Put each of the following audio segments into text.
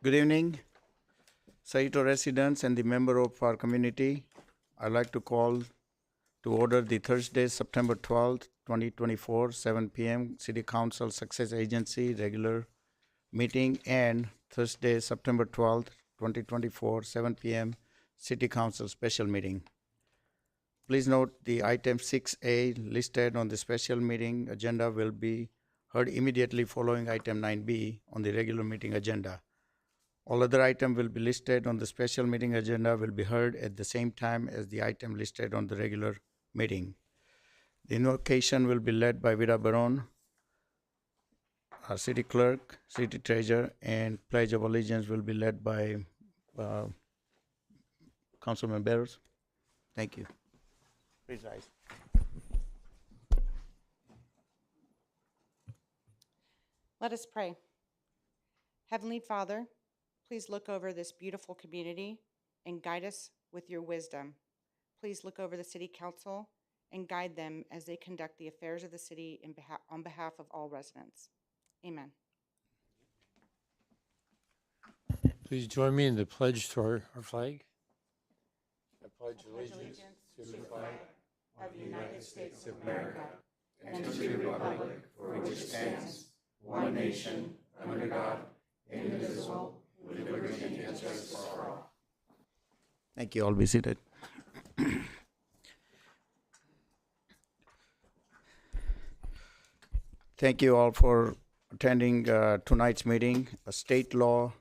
Good evening, Saito residents and the member of our community. I'd like to call to order the Thursday, September 12th, 2024, 7 p.m. City Council Success Agency regular meeting and Thursday, September 12th, 2024, 7 p.m. City Council special meeting. Please note the item 6A listed on the special meeting agenda will be heard immediately following item 9B on the regular meeting agenda. All other items will be listed on the special meeting agenda will be heard at the same time as the item listed on the regular meeting. The invocation will be led by Vida Baron, our city clerk, city treasurer, and pledge of allegiance will be led by councilman Barros. Thank you. Please rise. Let us pray. Heavenly Father, please look over this beautiful community and guide us with your wisdom. Please look over the City Council and guide them as they conduct the affairs of the city on behalf of all residents. Amen. Please join me in the pledge to our flag. I pledge allegiance to the flag of the United States of America and to the republic for which it stands, one nation, under God, indivisible, with liberty and justice for all. Thank you. All be seated. Thank you all for attending tonight's meeting. State law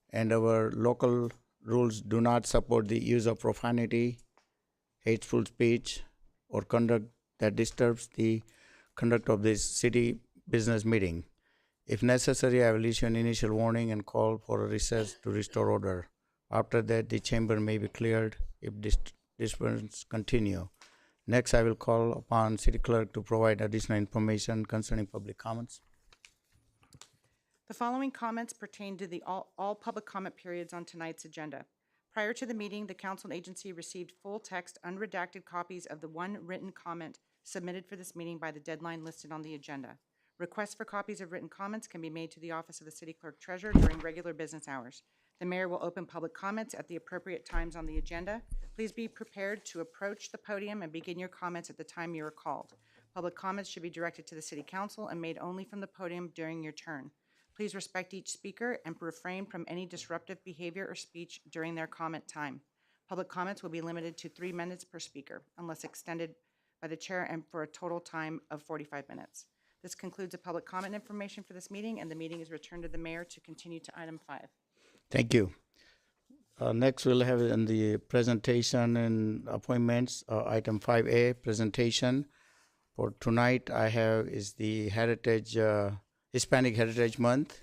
and our local rules do not support the use of profanity, hateful speech, or conduct that disturbs the conduct of this city business meeting. If necessary, I will issue an initial warning and call for a recess to restore order. After that, the chamber may be cleared if disturbances continue. Next, I will call upon City Clerk to provide additional information concerning public comments. The following comments pertain to the all public comment periods on tonight's agenda. Prior to the meeting, the council agency received full text, unredacted copies of the one written comment submitted for this meeting by the deadline listed on the agenda. Requests for copies of written comments can be made to the office of the City Clerk Treasurer during regular business hours. The mayor will open public comments at the appropriate times on the agenda. Please be prepared to approach the podium and begin your comments at the time you are called. Public comments should be directed to the City Council and made only from the podium during your turn. Please respect each speaker and refrain from any disruptive behavior or speech during their comment time. Public comments will be limited to 3 minutes per speaker, unless extended by the chair, and for a total time of 45 minutes. This concludes the public comment information for this meeting, and the meeting is returned to the mayor to continue to item 5. Thank you. Next, we'll have in the presentation and appointments, item 5A, presentation. For tonight, I have is the Heritage, Hispanic Heritage Month.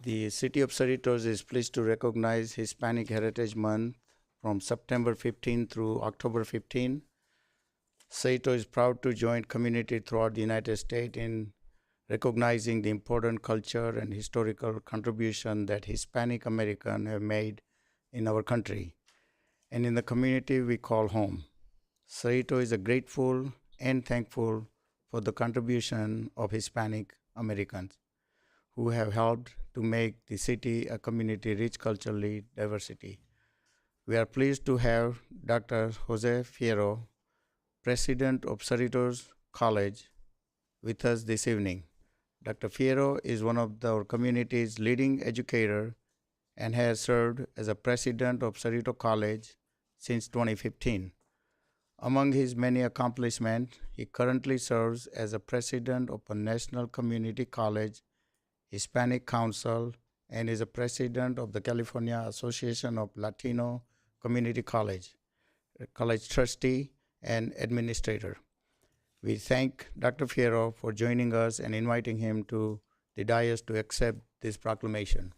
The City of Cerritos is pleased to recognize Hispanic Heritage Month from September 15 through October 15. Cerritos is proud to join community throughout the United States in recognizing the important culture and historical contribution that Hispanic Americans have made in our country and in the community we call home. Cerritos is grateful and thankful for the contribution of Hispanic Americans who have helped to make the city a community rich culturally diversity. We are pleased to have Dr. Jose Fierro, President of Cerritos College, with us this evening. Dr. Fierro is one of our community's leading educators and has served as a president of Cerritos College since 2015. Among his many accomplishments, he currently serves as a president of a National Community College Hispanic Council and is a president of the California Association of Latino Community College, a college trustee and administrator. We thank Dr. Fierro for joining us and inviting him to the dais to accept this proclamation.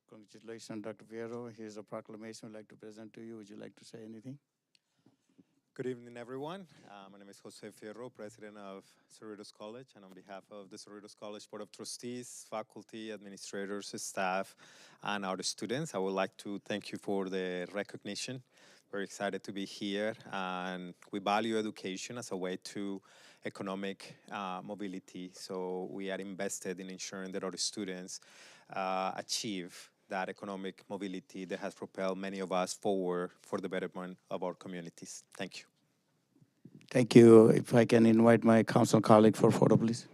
Congratulations, Dr. Fierro. Here's a proclamation I'd like to present to you. Would you like to say anything? Good evening, everyone. My name is Jose Fierro, president of Cerritos College, and on behalf of the Cerritos College Board of Trustees, faculty, administrators, staff, and our students, I would like to thank you for the recognition. We're excited to be here, and we value education as a way to economic mobility. So we are invested in ensuring that our students achieve that economic mobility that has propelled many of us forward for the betterment of our communities. Thank you. Thank you. If I can invite my council colleague for photo, please.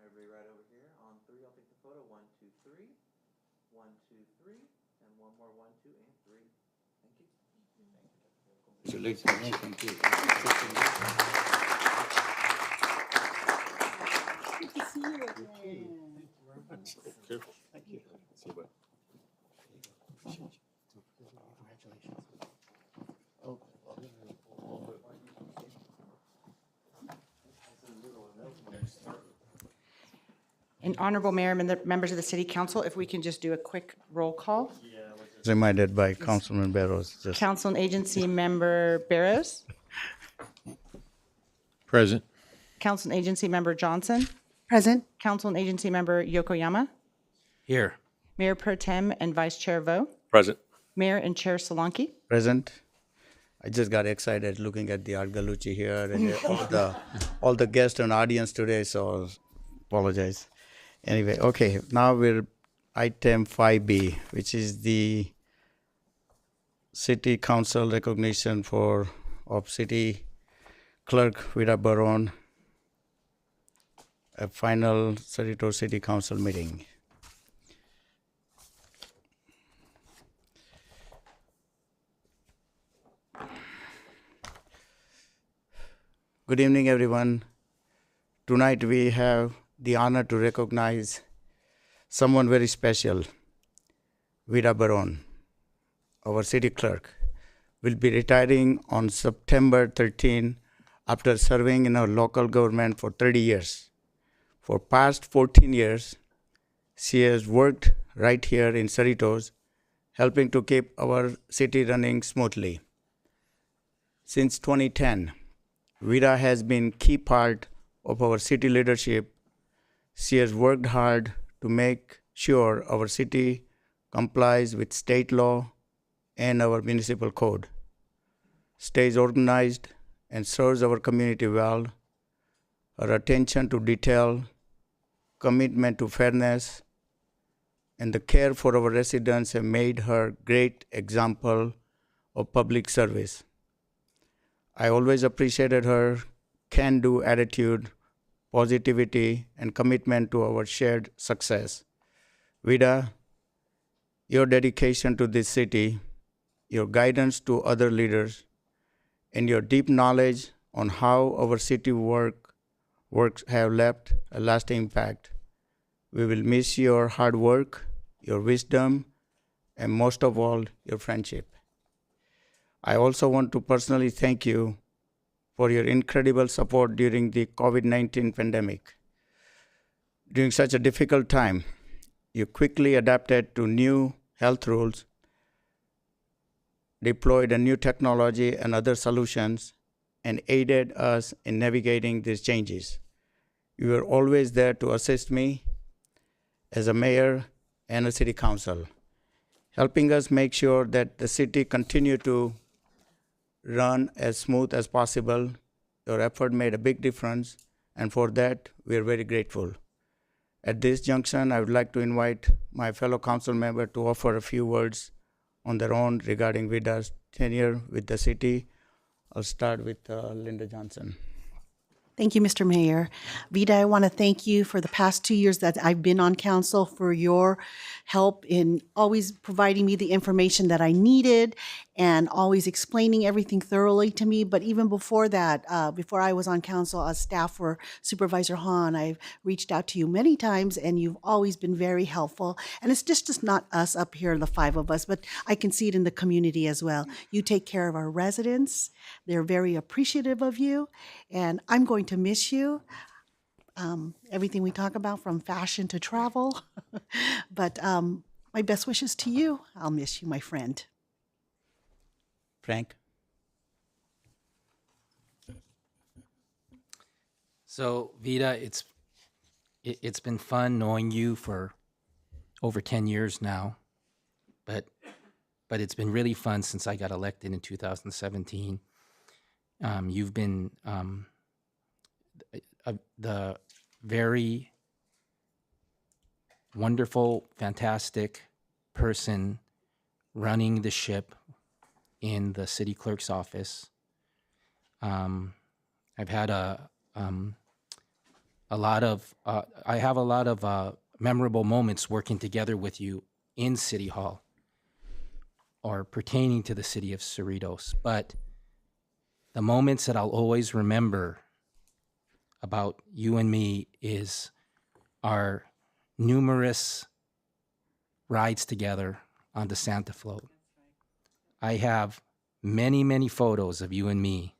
Everybody right over here. On three, I'll take the photo. 1, 2, 3. 1, 2, 3. And one more. 1, 2, and 3. Thank you. Thank you. Good to see you again. Thank you. And Honorable Mayor and the members of the City Council, if we can just do a quick roll call. Reminded by Councilman Barrows. Just Council and Agency Member Barrows, Present. Council and Agency Member Johnson, Present. Council and Agency Member Yokoyama, Here. Mayor Pro Tem and Vice Chair Vo, Present. Mayor and Chair Solanki. present. I just got excited looking at the Art Galucci here and all the guests and audience today, so apologize. Anyway, okay, now we're item 5B, which is the City Council recognition of City Clerk Vida Baron, a final Cerritos City Council meeting. Good evening, everyone. Tonight we have the honor to recognize someone very special, Vida Baron, our city clerk, will be retiring on September 13 after serving in our local government for 30 years. For past 14 years, she has worked right here in Cerritos, helping to keep our city running smoothly. Since 2010, Vida has been key part of our city leadership. She has worked hard to make sure our city complies with state law and our municipal code, stays organized, and serves our community well. Her attention to detail, commitment to fairness, and the care for our residents have made her a great example of public service. I always appreciated her can-do attitude, positivity, and commitment to our shared success. Vida, your dedication to this city, your guidance to other leaders, and your deep knowledge on how our city works have left a lasting impact. We will miss your hard work, your wisdom, and most of all, your friendship. I also want to personally thank you for your incredible support during the COVID-19 pandemic. During such a difficult time, you quickly adapted to new health rules, deployed a new technology and other solutions, and aided us in navigating these changes. You were always there to assist me as a mayor and a city council, helping us make sure that the city continued to run as smooth as possible. Your effort made a big difference, and for that, we are very grateful. At this junction, I would like to invite my fellow council member to offer a few words on their own regarding Vida's tenure with the city. I'll start with Linda Johnson. Thank you, Mr. Mayor. Vida, I want to thank you for the past 2 years that I've been on council for your help in always providing me the information that I needed and always explaining everything thoroughly to me. But even before that, before I was on council as staff for Supervisor Hahn, I've reached out to you many times and you've always been very helpful. And it's just not us up here, the five of us, but I can see it in the community as well. You take care of our residents. They're very appreciative of you. And I'm going to miss you. Everything we talk about from fashion to travel. But my best wishes to you. I'll miss you, my friend. Frank? So Vida, it's been fun knowing you for over 10 years now, but it's been really fun since I got elected in 2017. You've been the very wonderful, fantastic person running the ship in the city clerk's office. I've had a lot of I have a lot of memorable moments working together with you in City Hall or pertaining to the city of Cerritos. But the moments that I'll always remember about you and me is our numerous rides together on the Santa Float. I have many, many photos of you and me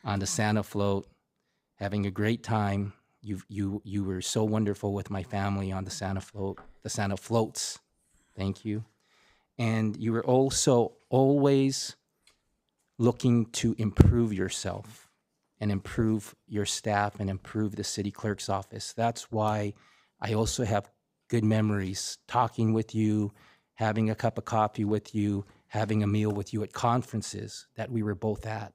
on the Santa Float, having a great time. You were so wonderful with my family on the Santa Float, the Santa Floats. Thank you. And you were also always looking to improve yourself and improve your staff and improve the city clerk's office. That's why I also have good memories talking with you, having a cup of coffee with you, having a meal with you at conferences that we were both at,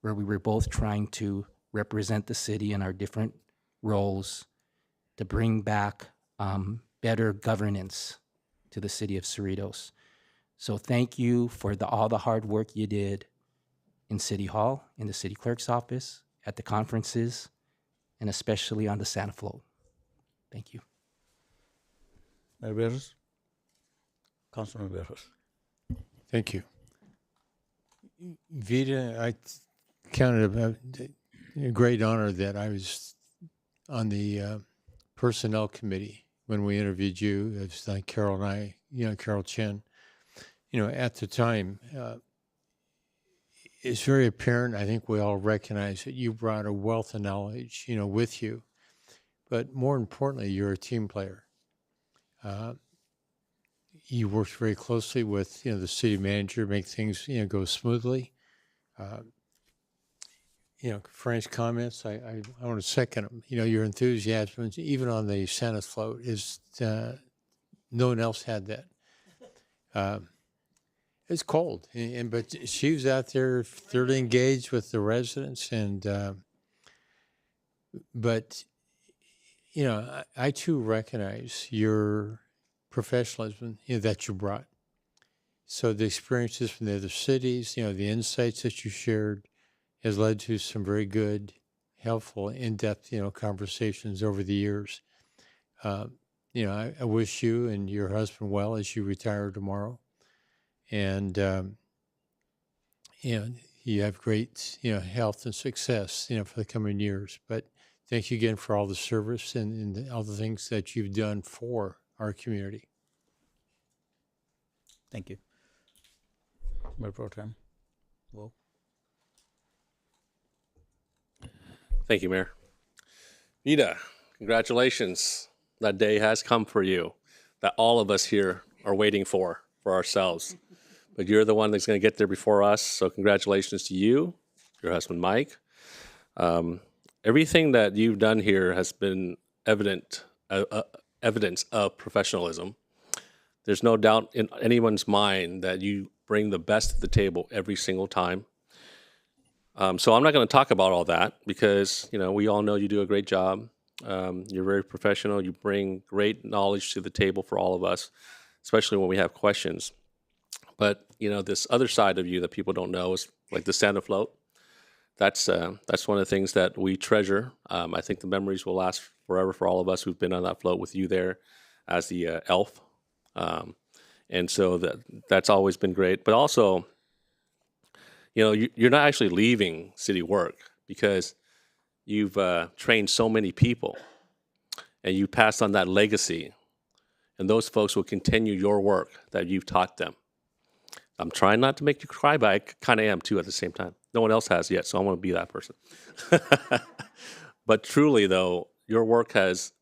where we were both trying to represent the city in our different roles to bring back better governance to the city of Cerritos. So thank you for all the hard work you did in City Hall, in the city clerk's office, at the conferences, and especially on the Santa Float. Thank you. Mayor Barros? Councilman Barros? Thank you. Vida, I counted a great honor that I was on the personnel committee when we interviewed you. It was like Carol and I, Carol Chen. At the time, it's very apparent. I think we all recognize that you brought a wealth of knowledge, with you. But more importantly, you're a team player. You worked very closely with, the city manager, make things, go smoothly. Frank's comments, I want to second them. Your enthusiasm, even on the Santa Float, is no one else had that. It's cold, but she was out there thoroughly engaged with the residents, and but I too recognize your professionalism that you brought. So the experiences from the other cities, the insights that you shared, has led to some very good, helpful, in-depth, conversations over the years. I wish you and your husband well as you retire tomorrow. And, you have great, health and success, for the coming years. But thank you again for all the service and all the things that you've done for our community. Thank you. Mayor Pro Tem? Whoa. Thank you, Mayor. Vida, congratulations. That day has come for you that all of us here are waiting for ourselves. But you're the one that's going to get there before us. So congratulations to you, your husband, Mike. Everything that you've done here has been evidence of professionalism. There's no doubt in anyone's mind that you bring the best to the table every single time. So I'm not going to talk about all that because, we all know you do a great job. You're very professional. You bring great knowledge to the table for all of us, especially when we have questions. But, this other side of you that people don't know is like the Santa Float. that's one of the things that we treasure. I think the memories will last forever for all of us who've been on that float with you there as the elf. And so that's always been great. But also, you're not actually leaving city work because you've trained so many people and you passed on that legacy. And those folks will continue your work that you've taught them. I'm trying not to make you cry, but I kind of am too at the same time. No one else has yet, so I want to be that person. But truly, though, your work has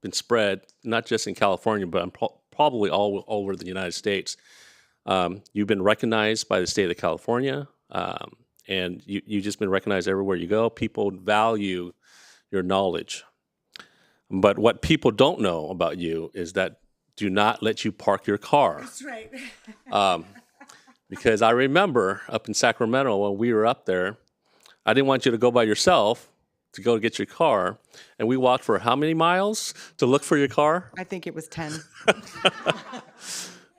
been spread not just in California, but probably all over the United States. You've been recognized by the state of California, and you've just been recognized everywhere you go. People value your knowledge. But what people don't know about you is that do not let you park your car. That's right. Because I remember up in Sacramento when we were up there, I didn't want you to go by yourself to go get your car. And we walked for how many miles to look for your car? I think it was 10.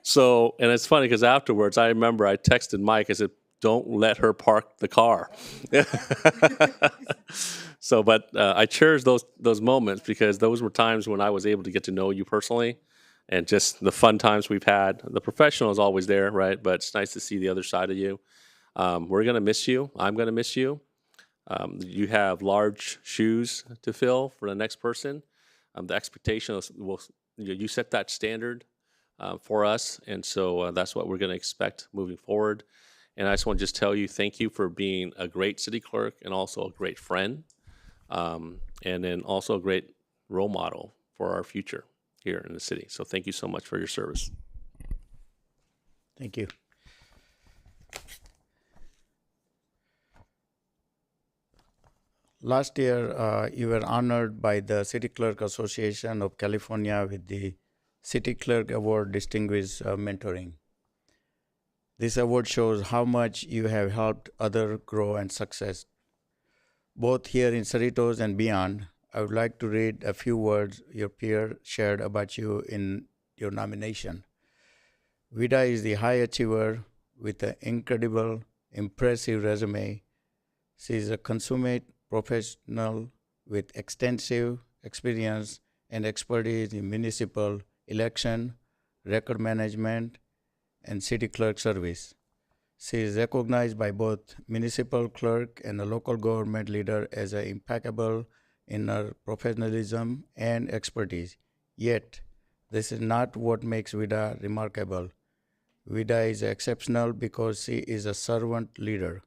So, and it's funny because afterwards, I remember I texted Mike, I said, don't let her park the car. So, but I cherish those moments because those were times when I was able to get to know you personally and just the fun times we've had. The professional is always there, right? But it's nice to see the other side of you. We're going to miss you. I'm going to miss you. You have large shoes to fill for the next person. The expectation will you set that standard for us, and so that's what we're going to expect moving forward. And I just want to just tell you, thank you for being a great city clerk and also a great friend, and then also a great role model for our future here in the city. So thank you so much for your service. Thank you. Last year, you were honored by the City Clerk Association of California with the City Clerk Award Distinguished Mentoring. This award shows how much you have helped others grow and success. Both here in Cerritos and beyond, I would like to read a few words your peer shared about you in your nomination. Vida is the high achiever with an incredible, impressive resume. She is a consummate professional with extensive experience and expertise in municipal election, record management, and city clerk service. She is recognized by both municipal clerk and a local government leader as impeccable in her professionalism and expertise. Yet, this is not what makes Vida remarkable. Vida is exceptional because she is a servant leader.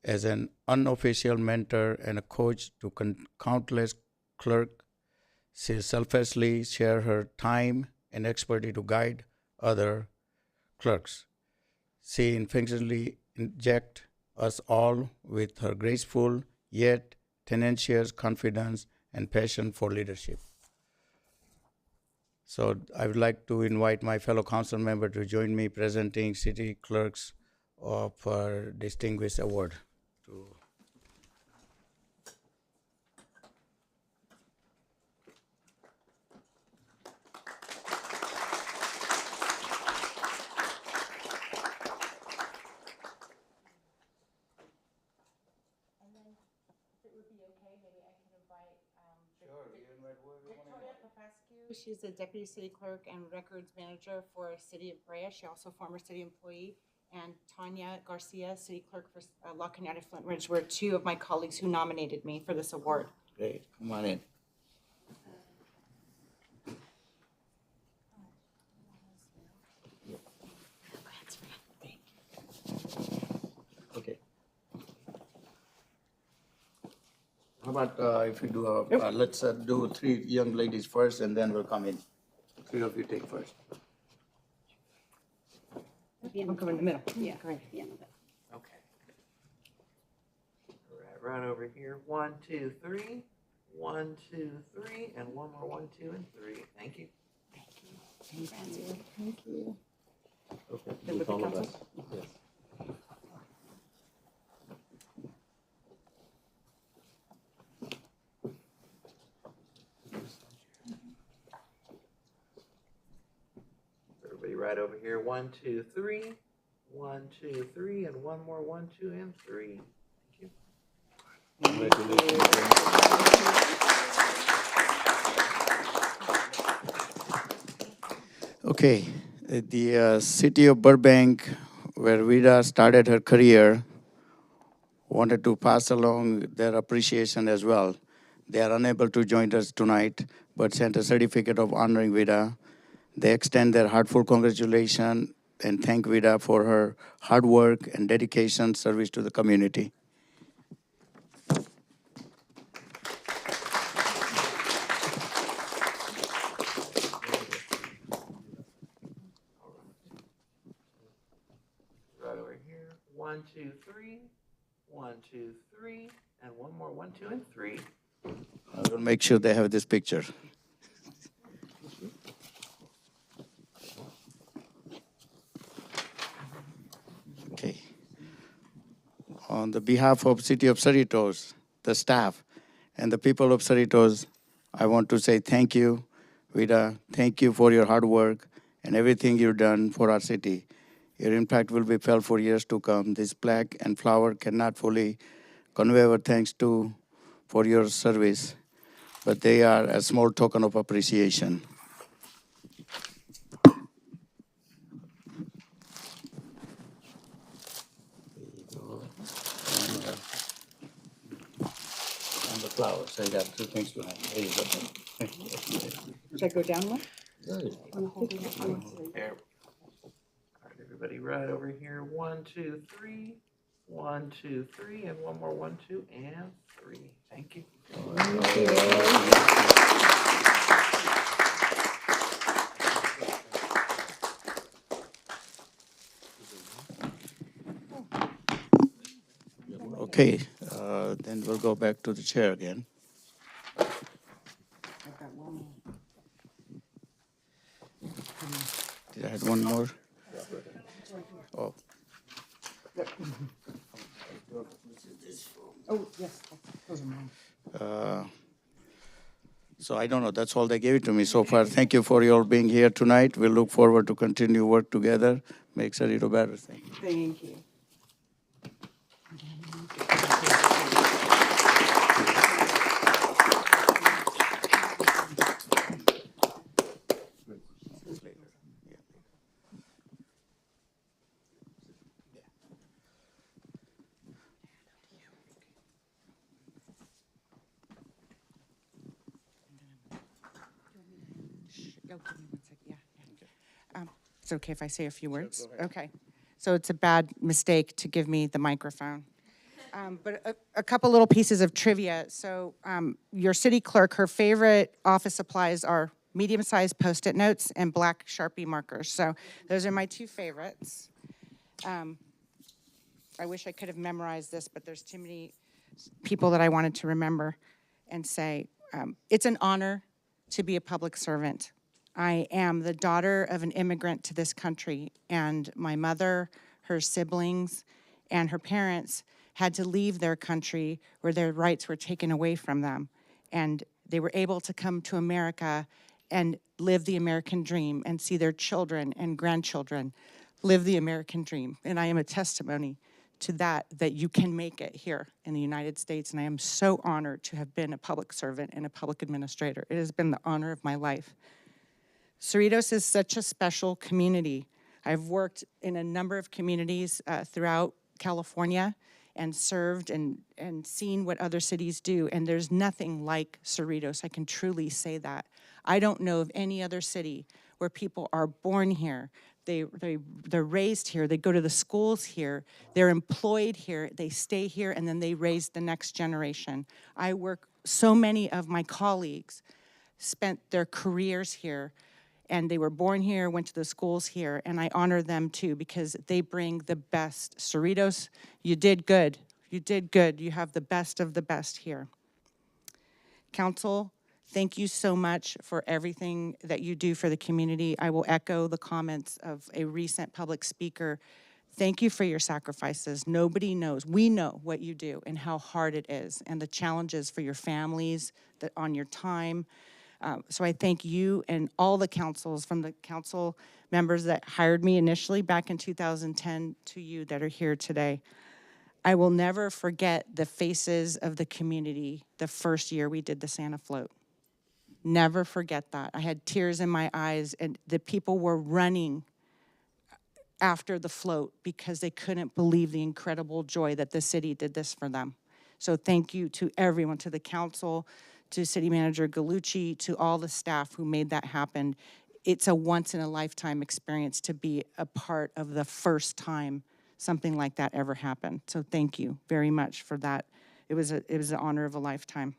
As an unofficial mentor and a coach to countless clerks, she selflessly shares her time and expertise to guide other clerks. She infectiously injects us all with her graceful yet tenacious confidence and passion for leadership. So I would like to invite my fellow council member to join me presenting city clerks of our distinguished award. She's the Deputy City Clerk and Records Manager for City of Brea. She also a former city employee. And Tanya Garcia, City Clerk for La Cañada Flint Ridge, were two of my colleagues who nominated me for this award. Great, come on in. Okay. How about if we do let's do three young ladies first and then we'll come in. Three of you take first. I'll come in the middle. Yeah. Okay. Right over here. 1, 2, 3. 1, 2, 3, and one more. 1, 2, and 3. Thank you. Thank you. Okay. Then with the all of council? us. Yes. Everybody right over here. 1, 2, 3. 1, 2, 3, and one more. 1, 2, and 3. Okay, the city of Burbank, where Vida started her career, wanted to pass along their appreciation as well. They are unable to join us tonight, but sent a certificate of honoring Vida. They extend their heartfelt congratulations and thank Vida for her hard work and dedication service to the community. Right over here. 1, 2, 3. 1, 2, 3. And one more. 1, 2, and 3. I will make sure they have this picture. Okay. On the behalf of City of Cerritos, the staff, and the people of Cerritos, I want to say thank you, Vida. Thank you for your hard work and everything you've done for our city. Your impact will be felt for years to come. This plaque and flower cannot fully convey our thanks to for your service, but they are a small token of appreciation. And the flowers, I got 2 things behind. There you go. Should I go down one? There. All right, everybody, right over here. 1, 2, 3. 1, 2, 3. And one more. 1, 2, and 3. Thank you. Okay, then we'll go back to the chair again. Did I have one more? Oh. Oh, yes, those are mine. So I don't know, that's all they gave it to me so far. Thank you for your being here tonight. We look forward to continue work together, make Cerrito better. Thank you. Thank you. Oh, give me 1 second. Yeah. It's okay if I say a few words? Okay. So it's a bad mistake to give me the microphone. But a couple little pieces of trivia. So your city clerk, her favorite office supplies are medium-sized Post-it notes and black Sharpie markers. So those are my 2 favorites. I wish I could have memorized this, but there's too many people that I wanted to remember and say. It's an honor to be a public servant. I am the daughter of an immigrant to this country, and my mother, her siblings, and her parents had to leave their country where their rights were taken away from them. And they were able to come to America and live the American dream and see their children and grandchildren live the American dream. And I am a testimony to that you can make it here in the United States. And I am so honored to have been a public servant and a public administrator. It has been the honor of my life. Cerritos is such a special community. I've worked in a number of communities throughout California and served and seen what other cities do, and there's nothing like Cerritos. I can truly say that. I don't know of any other city where people are born here, they're raised here, they go to the schools here, they're employed here, they stay here, and then they raise the next generation. So many of my colleagues spent their careers here, and they were born here, went to the schools here, and I honor them too because they bring the best. Cerritos, you did good. You did good. You have the best of the best here. Council, thank you so much for everything that you do for the community. I will echo the comments of a recent public speaker. Thank you for your sacrifices. Nobody knows. We know what you do and how hard it is and the challenges for your families on your time. So I thank you and all the councils, from the council members that hired me initially back in 2010 to you that are here today. I will never forget the faces of the community the first year we did the Santa float. Never forget that. I had tears in my eyes, and the people were running after the float because they couldn't believe the incredible joy that the city did this for them. So thank you to everyone, to the council, to City Manager Galucci, to all the staff who made that happen. It's a once-in-a-lifetime experience to be a part of the first time something like that ever happened. So thank you very much for that. It was an honor of a lifetime.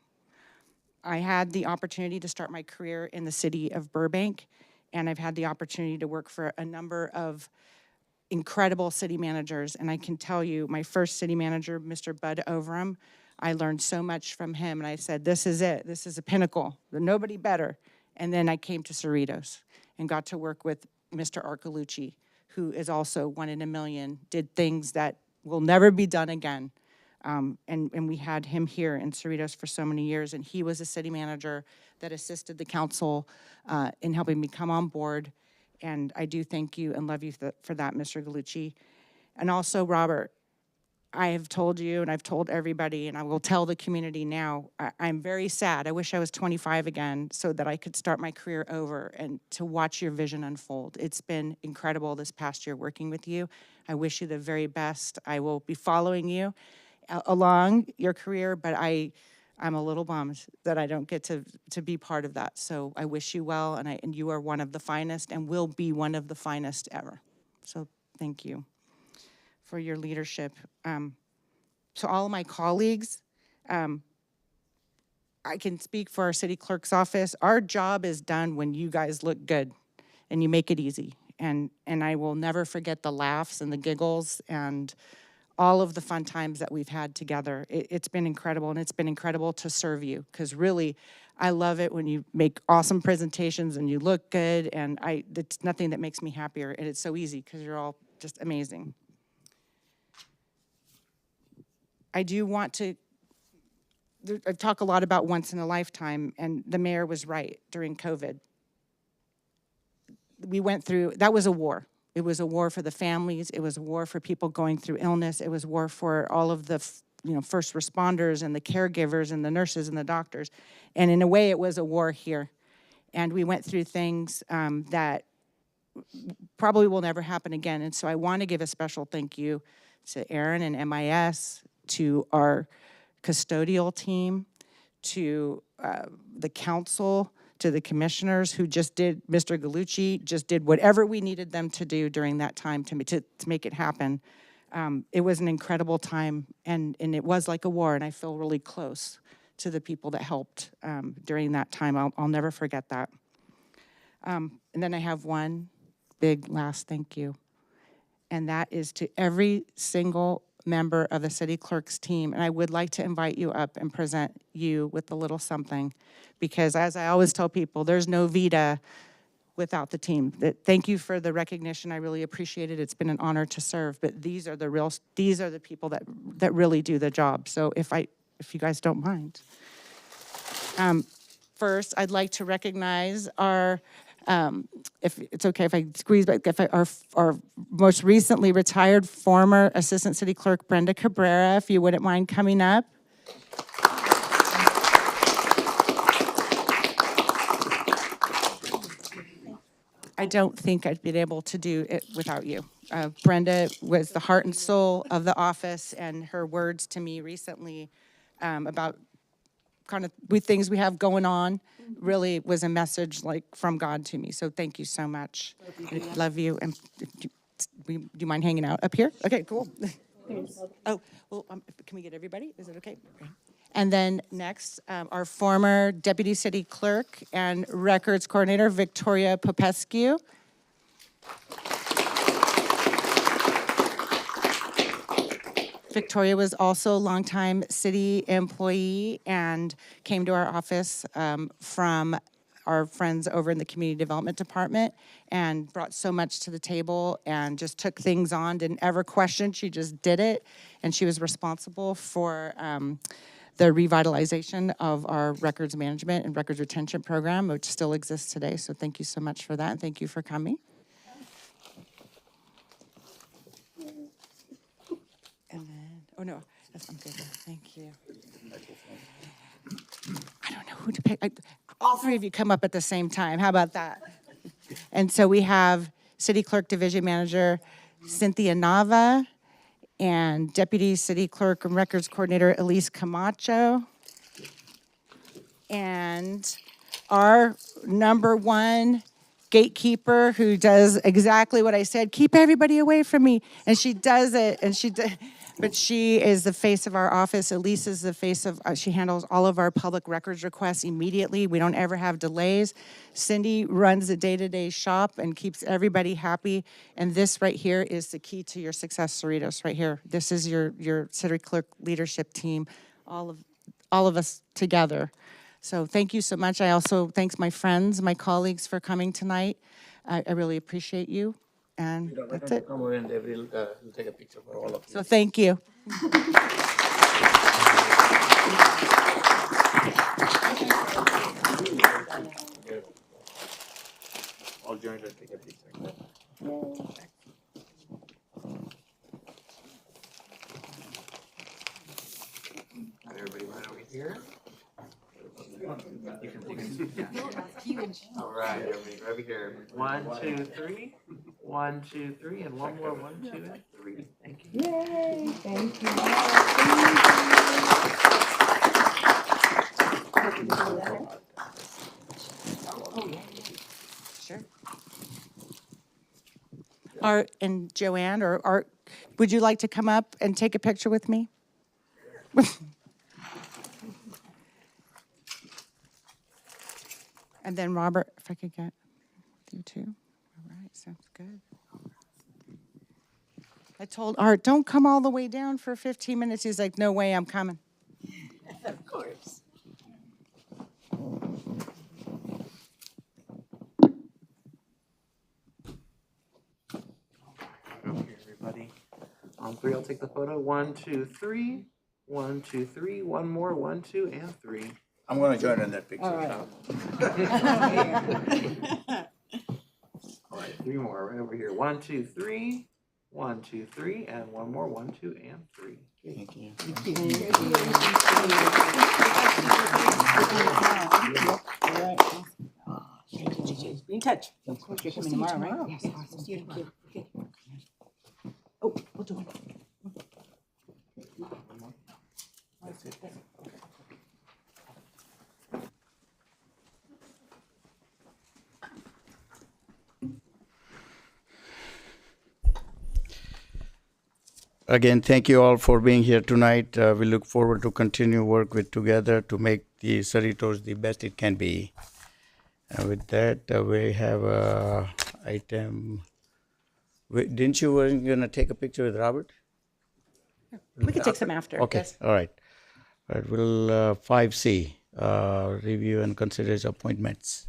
I had the opportunity to start my career in the city of Burbank, and I've had the opportunity to work for a number of incredible city managers. And I can tell you, my first city manager, Mr. Bud Overham, I learned so much from him, and I said, this is it. This is a pinnacle. There's nobody better. And then I came to Cerritos and got to work with Mr. Arcalucci, who is also one in a million, did things that will never be done again. And we had him here in Cerritos for so many years, and he was a city manager that assisted the council in helping me come on board. And I do thank you and love you for that, Mr. Galucci. And also, Robert, I have told you and I've told everybody, and I will tell the community now, I'm very sad. I wish I was 25 again so that I could start my career over and to watch your vision unfold. It's been incredible this past year working with you. I wish you the very best. I will be following you along your career, but I'm a little bummed that I don't get to be part of that. So I wish you well, and you are one of the finest and will be one of the finest ever. So thank you for your leadership. To all of my colleagues, I can speak for our city clerk's office. Our job is done when you guys look good and you make it easy. And I will never forget the laughs and the giggles and all of the fun times that we've had together. It's been incredible, and it's been incredible to serve you, because really, I love it when you make awesome presentations and you look good, and it's nothing that makes me happier, and it's so easy because you're all just amazing. I do want to, I've talked a lot about once in a lifetime, and the mayor was right during COVID. We went through, that was a war. It was a war for the families. It was a war for people going through illness. It was a war for all of the first responders and the caregivers and the nurses and the doctors. And in a way, it was a war here. And we went through things that probably will never happen again. And so I want to give a special thank you to Aaron and MIS, to our custodial team, to the council, to the commissioners who just did, Mr. Galucci just did whatever we needed them to do during that time to make it happen. It was an incredible time, and it was like a war, and I feel really close to the people that helped during that time. I'll never forget that. And then I have one big last thank you, and that is to every single member of the city clerk's team. And I would like to invite you up and present you with a little something, because as I always tell people, there's no Vida without the team. Thank you for the recognition. I really appreciate it. It's been an honor to serve, but these are the people that really do the job. So if you guys don't mind. First, I'd like to recognize our, if it's okay if I squeeze back, our most recently retired former Assistant City Clerk, Brenda Cabrera, if you wouldn't mind coming up. I don't think I'd been able to do it without you. Brenda was the heart and soul of the office, and her words to me recently about kind of with things we have going on really was a message like from God to me. So thank you so much. Love you. And do you mind hanging out up here? Okay, cool. Oh, well, can we get everybody? Is it okay? And then next, our former Deputy City Clerk and Records Coordinator, Victoria Popescu. Victoria was also a longtime city employee and came to our office from our friends over in the Community Development Department and brought so much to the table and just took things on, didn't ever question, she just did it. And she was responsible for the revitalization of our records management and records retention program, which still exists today. So thank you so much for that, and thank you for coming. And then, oh no, I'm good. Thank you. I don't know who to pick. All three of you come up at the same time. How about that? And so we have City Clerk Division Manager Cynthia Nava and Deputy City Clerk and Records Coordinator Elise Camacho. And our number one gatekeeper who does exactly what I said, keep everybody away from me. And she does it, but she is the face of our office. Elise is the face of, she handles all of our public records requests immediately. We don't ever have delays. Cindy runs the day-to-day shop and keeps everybody happy. And this right here is the key to your success, Cerritos, right here. This is your city clerk leadership team, all of us together. So thank you so much. I also thanks my friends, my colleagues for coming tonight. I really appreciate you. And that's it. Come over and they will take a picture for all of you. So thank you. All joined and take a picture. Everybody right over here. All right, everybody right over here. 1, 2, 3. 1, 2, 3, and one more. 1, 2, and 3. Thank you. Yay, thank you. Sure. Art and Joanne, or Art, would you like to come up and take a picture with me? And then Robert, if I could get you too. All right, sounds good. I told Art, don't come all the way down for 15 minutes. He's like, no way, I'm coming. Of course. Over here, everybody. On 3, I'll take the photo. 1, 2, 3. 1, 2, 3. One more. 1, 2, and 3. I'm gonna join in that picture. All right, 3 more right over here. 1, 2, 3. 1, 2, 3, and one more. 1, 2, and 3. Thank you. Be in touch. Of course, you're coming tomorrow, right? Yes, awesome. Thank you. Okay. Oh, we'll do one. Again, thank you all for being here tonight. We look forward to continue work with together to make the Cerritos the best it can be. And with that, we have a item. Didn't you were gonna take a picture with Robert? We can take some after. Okay, yes. all right. All right, we'll 5C, review and consider appointments.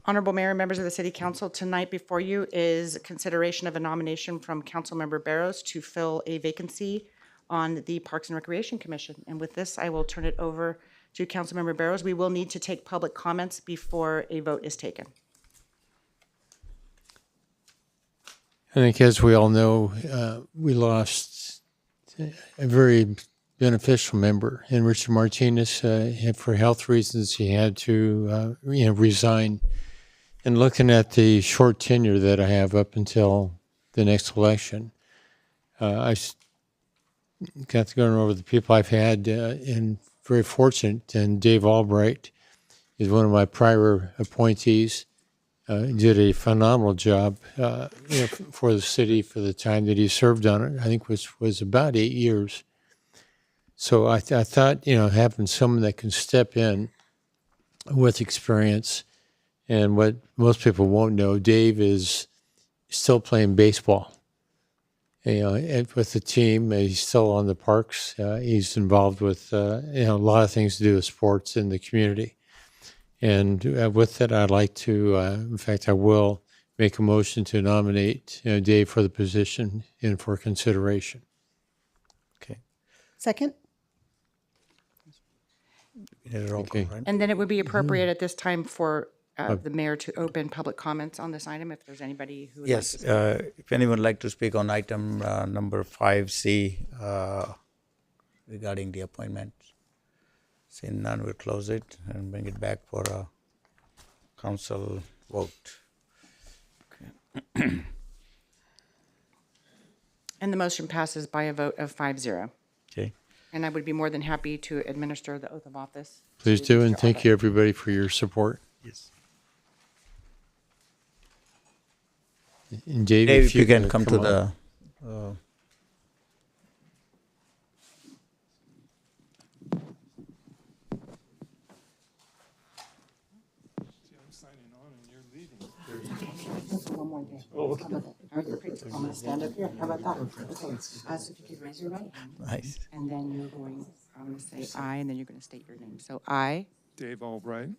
Honorable Mayor and members of the City Council, tonight before you is consideration of a nomination from Councilmember Barros to fill a vacancy on the Parks and Recreation Commission. And with this, I will turn it over to Councilmember Barros. We will need to take public comments before a vote is taken. I think, as we all know, we lost a very beneficial member in Richard Martinez. For health reasons, he had to resign. And looking at the short tenure that I have up until the next election, I got to go over the people I've had, and very fortunate. And Dave Albright is one of my prior appointees. Did a phenomenal job for the city for the time that he served on it. I think was about 8 years. So I thought, having someone that can step in with experience, and what most people won't know, Dave is still playing baseball. With the team, he's still on the parks. He's involved with a lot of things to do with sports in the community. And with that, I'd like to, in fact, I will make a motion to nominate Dave for the position and for consideration. Okay. Second? Roll call, Okay. right? And then it would be appropriate at this time for the mayor to open public comments on this item, if there's anybody who would like to Yes, speak. if anyone would like to speak on item number 5C regarding the appointment. Seeing none, we'll close it and bring it back for a council vote. And the motion passes by a vote of 5-0. Okay. And I would be more than happy to administer the oath of office. Please to do, Mr. and thank Albright. you, everybody, for your support. Yes. And Dave, Dave, if you can could come to up. the, One more day. How about that? All right, you're pretty- I'm gonna stand up here. How about that? Okay. So if you could raise your right hand, nice. and then you're going, I'm gonna say I, and then you're gonna state your name. So I Dave Albright,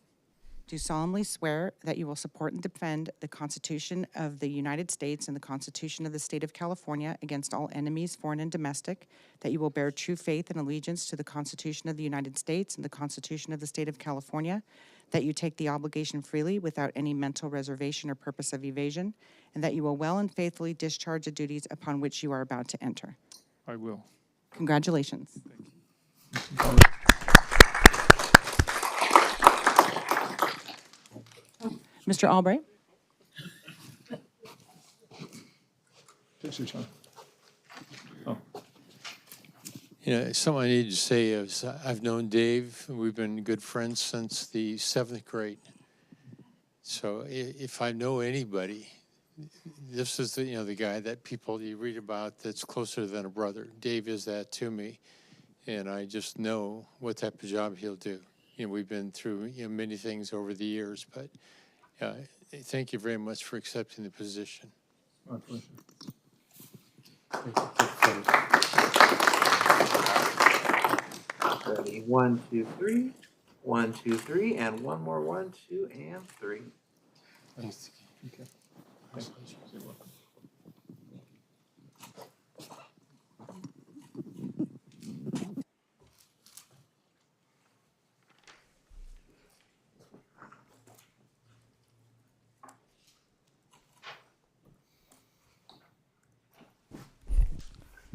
do solemnly swear that you will support and defend the Constitution of the United States and the Constitution of the State of California against all enemies, foreign and domestic, that you will bear true faith and allegiance to the Constitution of the United States and the Constitution of the State of California, that you take the obligation freely without any mental reservation or purpose of evasion, and that you will well and faithfully discharge the duties upon which you are about to enter. I will. Congratulations. Mr. Albright? Take your time. You know, something I need to say is I've known Dave, and we've been good friends since the 7th grade. So if I know anybody, this is the, the guy that people you read about that's closer than a brother. Dave is that to me, and I just know what type of job he'll do. We've been through many things over the years, but thank you very much for accepting the position. My pleasure. Ready, 1, 2, 3. 1, 2, 3, and one more 1, 2, and 3. Thanks. Okay.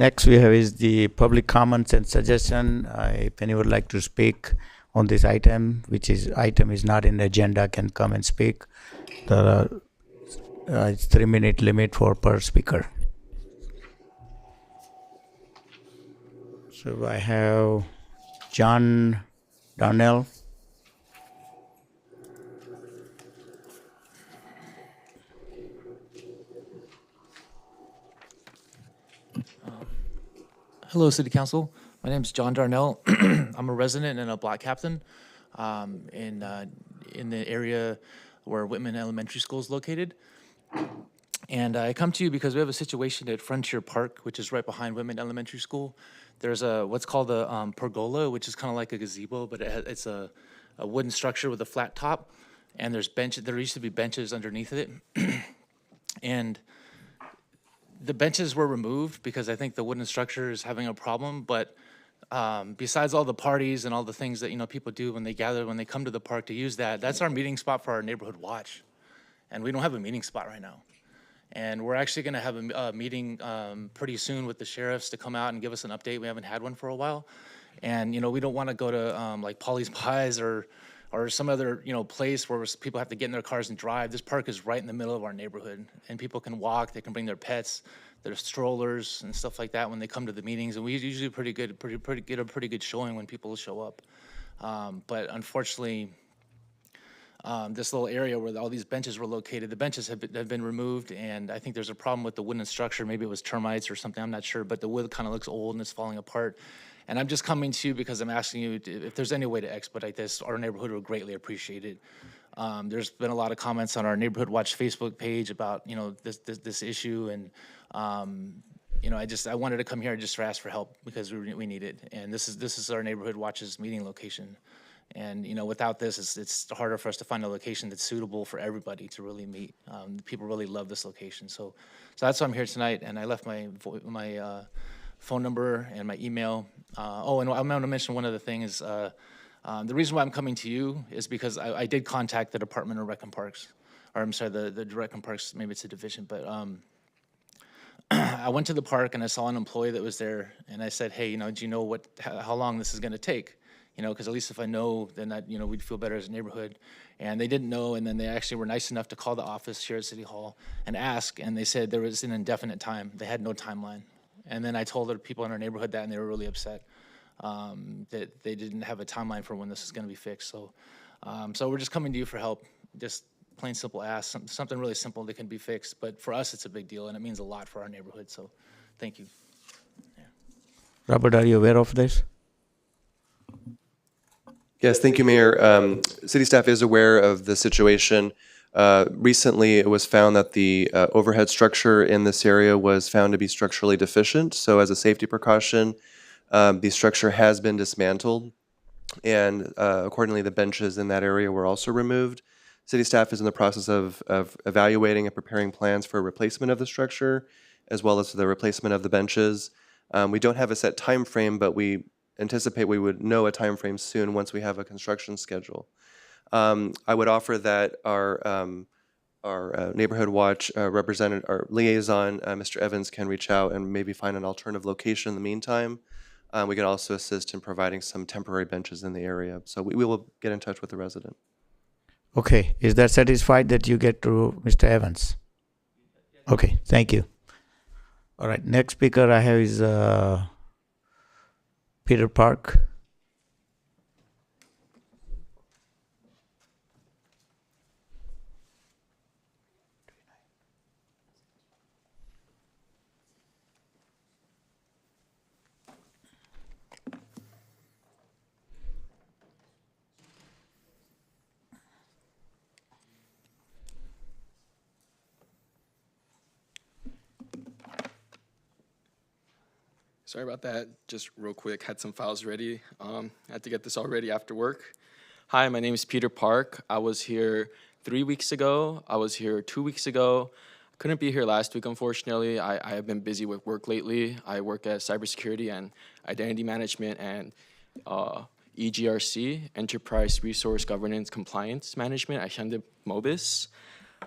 Next we have is the public comments and suggestion. If anyone would like to speak on this item, which is item is not in the agenda, can come and speak. The it's 3-minute limit for per speaker. So I have John Darnell. Hello, City Council. My name is John Darnell. I'm a resident and a block captain in the area where Whitman Elementary School is located. And I come to you because we have a situation at Frontier Park, which is right behind Whitman Elementary School. There's what's called a pergola, which is kind of like a gazebo, but it's a wooden structure with a flat top. And there's benches. There used to be benches underneath it. And the benches were removed because I think the wooden structure is having a problem. But besides all the parties and all the things that people do when they gather, when they come to the park to use that, that's our meeting spot for our neighborhood watch. And we don't have a meeting spot right now. And we're actually going to have a meeting pretty soon with the sheriffs to come out and give us an update. We haven't had one for a while. And we don't want to go to like Polly's Pies or some other place where people have to get in their cars and drive. This park is right in the middle of our neighborhood, and people can walk. They can bring their pets, their strollers, and stuff like that when they come to the meetings. And we usually get a pretty good showing when people show up. But unfortunately, this little area where all these benches were located, the benches have been removed, and I think there's a problem with the wooden structure. Maybe it was termites or something. I'm not sure, but the wood kind of looks old and it's falling apart. And I'm just coming to you because I'm asking you if there's any way to expedite this. Our neighborhood would greatly appreciate it. There's been a lot of comments on our Neighborhood Watch Facebook page about this issue, and I wanted to come here just to ask for help because we need it. And this is our Neighborhood Watch's meeting location. And without this, it's harder for us to find a location that's suitable for everybody to really meet. People really love this location, so that's why I'm here tonight. And I left my phone number and my email. And I'm going to mention one other thing is The reason why I'm coming to you is because I did contact the Department of Rec and Parks, or I'm sorry, the Rec and Parks, maybe it's a division, but I went to the park and I saw an employee that was there, and I said, hey, do you know how long this is gonna take? Because at least if I know, then we'd feel better as a neighborhood. And they didn't know, and then they actually were nice enough to call the office here at City Hall and ask, and they said there was an indefinite time. They had no timeline. And then I told the people in our neighborhood that, and they were really upset that they didn't have a timeline for when this is gonna be fixed. So we're just coming to you for help, just plain simple ask, something really simple that can be fixed. But for us, it's a big deal, and it means a lot for our neighborhood, so thank you. Robert, are you aware of this? Yes, thank you, Mayor. City staff is aware of the situation. Recently, it was found that the overhead structure in this area was found to be structurally deficient. So as a safety precaution, the structure has been dismantled. And accordingly, the benches in that area were also removed. City staff is in the process of evaluating and preparing plans for replacement of the structure, as well as the replacement of the benches. We don't have a set time frame, but we anticipate we would know a time frame soon once we have a construction schedule. I would offer that our neighborhood watch representative, our liaison, Mr. Evans, can reach out and maybe find an alternative location in the meantime. We can also assist in providing some temporary benches in the area. So we will get in touch with the resident. Okay, is that satisfied that you get to Mr. Evans? Okay, thank you. All right, next speaker I have is Peter Park. Sorry about that. Just real quick, had some files ready. Had to get this all ready after work. Hi, my name is Peter Park. I was here 3 weeks ago. I was here 2 weeks ago. Couldn't be here last week, unfortunately. I have been busy with work lately. I work at cybersecurity and identity management and EGRC, Enterprise Resource Governance Compliance Management at Hyundai Mobis.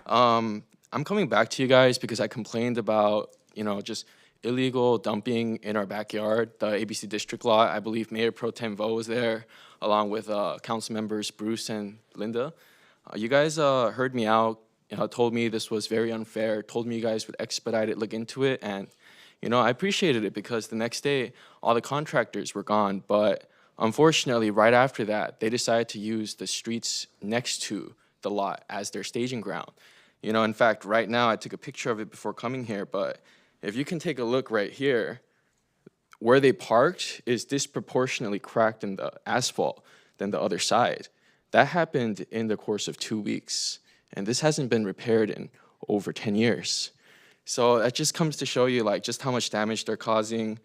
I'm coming back to you guys because I complained about, just illegal dumping in our backyard, the ABC district lot. I believe Mayor Pro Tem Vo was there, along with council members Bruce and Linda. You guys heard me out, told me this was very unfair, told me you guys would expedite it, look into it, and I appreciated it because the next day all the contractors were gone. But unfortunately, right after that, they decided to use the streets next to the lot as their staging ground. In fact, right now I took a picture of it before coming here, but if you can take a look right here, where they parked is disproportionately cracked in the asphalt than the other side. That happened in the course of 2 weeks, and this hasn't been repaired in over 10 years. So that just comes to show you just how much damage they're causing.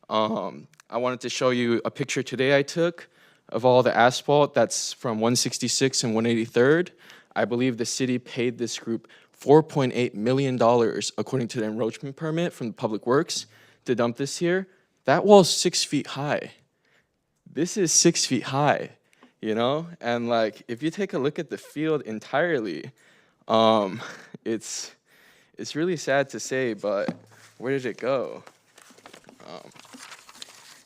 I wanted to show you a picture today I took of all the asphalt that's from 166 and 183rd. I believe the city paid this group $4.8 million, according to the encroachment permit from the Public Works, to dump this here. That wall's 6 feet high. This is 6 feet high, And if you take a look at the field entirely, it's really sad to say, but where did it go?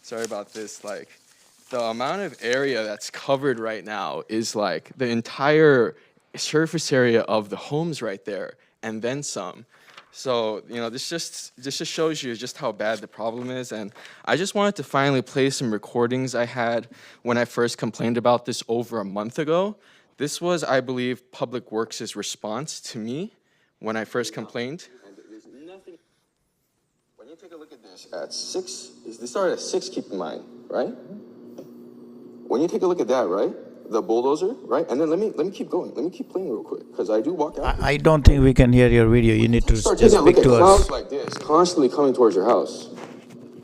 Sorry about this. The amount of area that's covered right now is the entire surface area of the homes right there, and then some. So, this just shows you just how bad the problem is. And I just wanted to finally play some recordings I had when I first complained about this over a month ago. This was, I believe, Public Works' response to me when I first complained. There's nothing. When you take a look at this, at 6, they started at 6, keep in mind, right? When you take a look at that, right? The bulldozer, right? And then let me keep going. Let me keep playing real quick, because I do walk out. I don't think we can hear your video. You need to Start just taking a look speak at to clouds us. like this, constantly coming towards your house.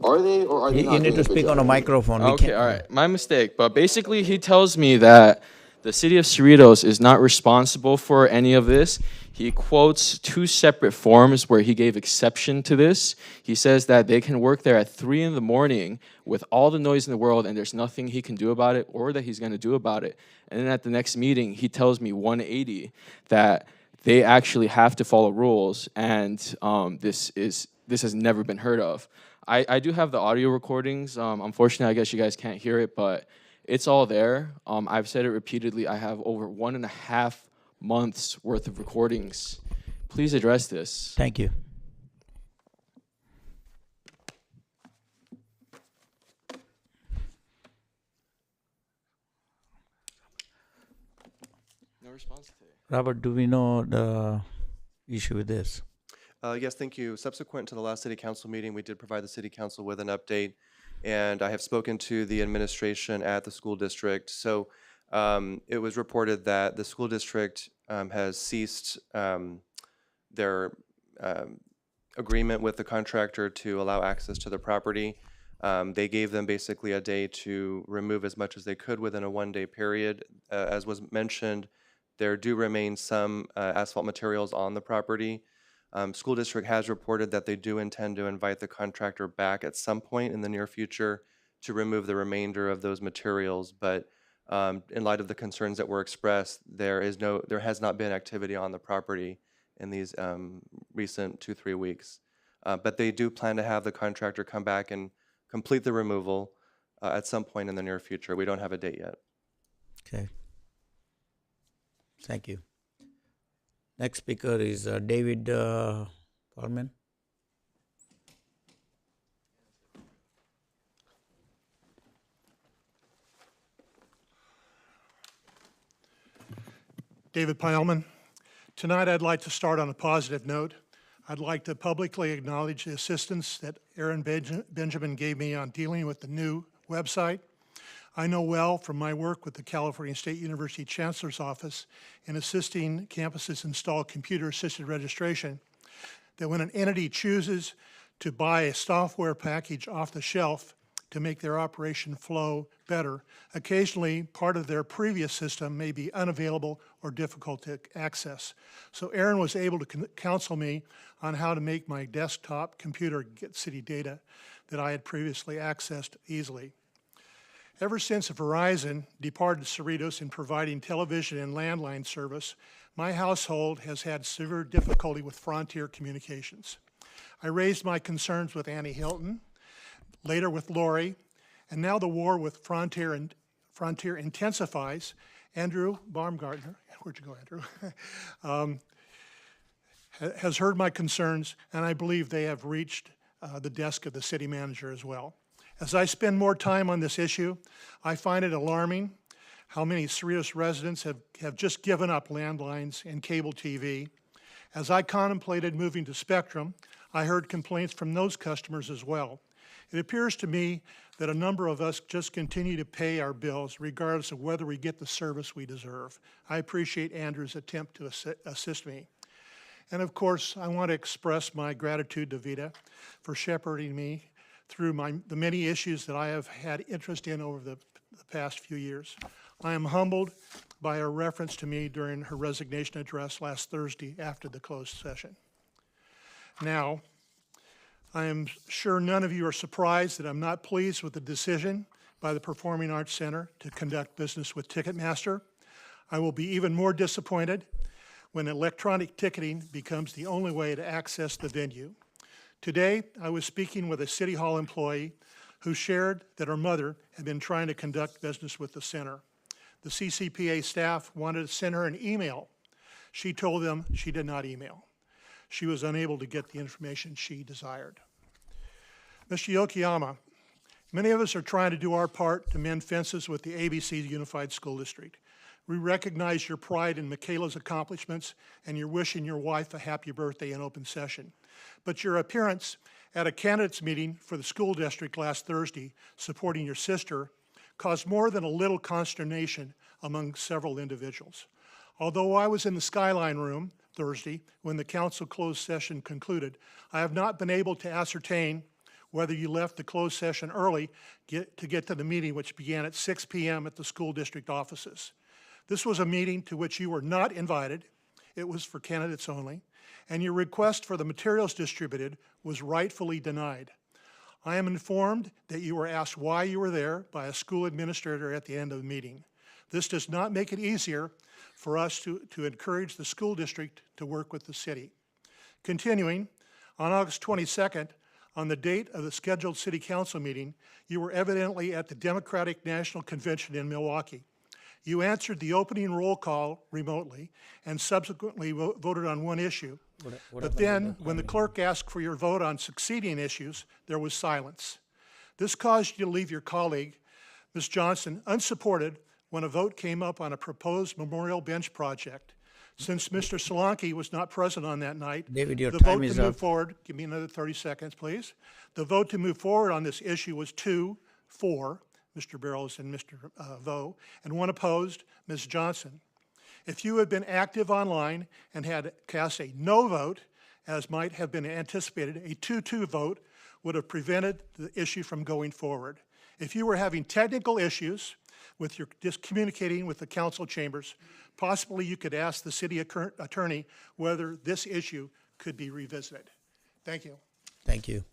Are they or are they not? You need to speak on a microphone. Okay, all right. My mistake. But basically, he tells me that The city of Cerritos is not responsible for any of this. He quotes 2 separate forms where he gave exception to this. He says that they can work there at 3 in the morning with all the noise in the world and there's nothing he can do about it or that he's going to do about it. And then at the next meeting, he tells me 180 that they actually have to follow rules, and this has never been heard of. I do have the audio recordings. Unfortunately, I guess you guys can't hear it, but it's all there. I've said it repeatedly. I have over 1.5 months worth of recordings. Please address this. Thank you. No response to it. Robert, do we know the issue with this? Yes, thank you. Subsequent to the last city council meeting, we did provide the city council with an update, and I have spoken to the administration at the school district. So it was reported that the school district has ceased their agreement with the contractor to allow access to the property. They gave them basically a day to remove as much as they could within a 1-day period. As was mentioned, there do remain some asphalt materials on the property. School district has reported that they do intend to invite the contractor back at some point in the near future to remove the remainder of those materials. But in light of the concerns that were expressed, there has not been activity on the property in these recent 2-3 weeks. But they do plan to have the contractor come back and complete the removal at some point in the near future. We don't have a date yet. Okay. Thank you. Next speaker is David Parman. David Pyleman. Tonight I'd like to start on a positive note. I'd like to publicly acknowledge the assistance that Aaron Benjamin gave me on dealing with the new website. I know well from my work with the California State University Chancellor's Office in assisting campuses install computer-assisted registration that when an entity chooses to buy a software package off the shelf to make their operation flow better, occasionally part of their previous system may be unavailable or difficult to access. So Aaron was able to counsel me on how to make my desktop computer get city data that I had previously accessed easily. Ever since Verizon departed Cerritos in providing television and landline service, my household has had severe difficulty with Frontier Communications. I raised my concerns with Annie Hilton, later with Lori, and now the war with Frontier intensifies. Andrew Baumgartner, where'd you go, Andrew? Has heard my concerns, and I believe they have reached the desk of the city manager as well. As I spend more time on this issue, I find it alarming how many Cerritos residents have just given up landlines and cable TV. As I contemplated moving to Spectrum, I heard complaints from those customers as well. It appears to me that a number of us just continue to pay our bills regardless of whether we get the service we deserve. I appreciate Andrew's attempt to assist me. And of course, I want to express my gratitude to Vida for shepherding me through the many issues that I have had interest in over the past few years. I am humbled by her reference to me during her resignation address last Thursday after the closed session. Now, I am sure none of you are surprised that I'm not pleased with the decision by the Performing Arts Center to conduct business with Ticketmaster. I will be even more disappointed when electronic ticketing becomes the only way to access the venue. Today, I was speaking with a City Hall employee who shared that her mother had been trying to conduct business with the center. The CCPA staff wanted to send her an email. She told them she did not email. She was unable to get the information she desired. Mr. Yokoyama, many of us are trying to do our part to mend fences with the ABC Unified School District. We recognize your pride in Michaela's accomplishments and you're wishing your wife a happy birthday in open session. But your appearance at a candidates meeting for the school district last Thursday supporting your sister caused more than a little consternation among several individuals. Although I was in the Skyline room Thursday when the council closed session concluded, I have not been able to ascertain whether you left the closed session early to get to the meeting, which began at 6 p.m. at the school district offices. This was a meeting to which you were not invited. It was for candidates only, and your request for the materials distributed was rightfully denied. I am informed that you were asked why you were there by a school administrator at the end of the meeting. This does not make it easier for us to encourage the school district to work with the city. Continuing, on August 22nd, on the date of the scheduled city council meeting, you were evidently at the Democratic National Convention in Milwaukee. You answered the opening roll call remotely and subsequently voted on one issue. But then, when the clerk asked for your vote on succeeding issues, there was silence. This caused you to leave your colleague, Ms. Johnson, unsupported when a vote came up on a proposed memorial bench project. Since Mr. Solanke was not present on that night, David, your the time vote is to move up. forward, give me another 30 seconds, please. The vote to move forward on this issue was 2-4, Mr. Barrows and Mr. Vo, and one opposed, Ms. Johnson. If you had been active online and had cast a no vote, as might have been anticipated, a 2-2 vote would have prevented the issue from going forward. If you were having technical issues with your just communicating with the council chambers, possibly you could ask the city attorney whether this issue could be revisited. Thank you. Thank you.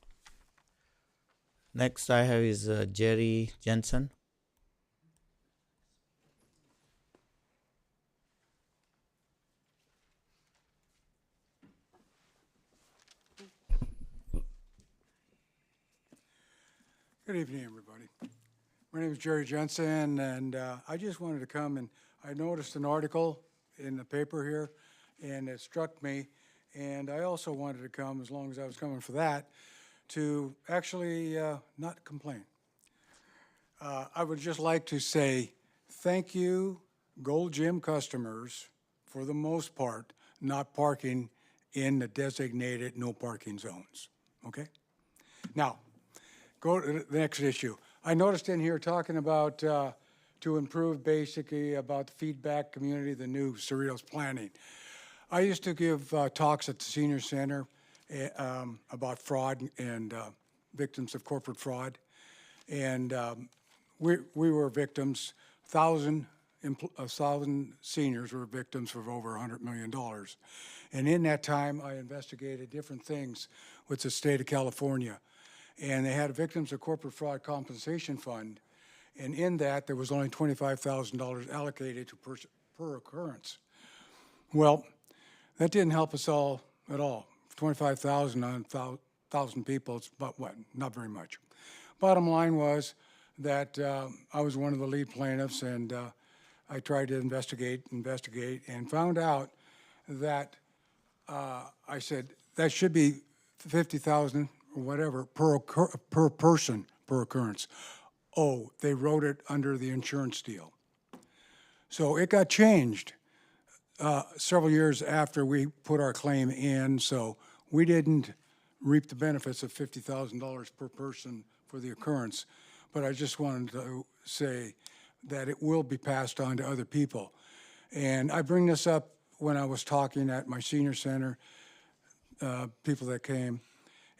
Next I have is Jerry Jensen. Good evening, everybody. My name is Jerry Jensen, and I just wanted to come and I noticed an article in the paper here, and it struck me. And I also wanted to come, as long as I was coming for that, to actually not complain. I would just like to say thank you, Gold Gym customers, for the most part, not parking in the designated no parking zones, okay? Now, go to the next issue. I noticed in here talking about to improve basically about the feedback community, the new Cerritos planning. I used to give talks at the senior center about fraud and victims of corporate fraud. And we were victims, 1,000 seniors were victims of over $100 million. And in that time, I investigated different things with the state of California. And they had a Victims of Corporate Fraud Compensation Fund. And in that, there was only $25,000 allocated to per occurrence. Well, that didn't help us all at all. 25,000 on 1,000 people, it's about what? Not very much. Bottom line was that I was one of the lead plaintiffs, and I tried to investigate, and found out that I said that should be 50,000 or whatever per person per occurrence. Oh, they wrote it under the insurance deal. So it got changed several years after we put our claim in, so we didn't reap the benefits of $50,000 per person for the occurrence. But I just wanted to say that it will be passed on to other people. And I bring this up when I was talking at my senior center, people that came.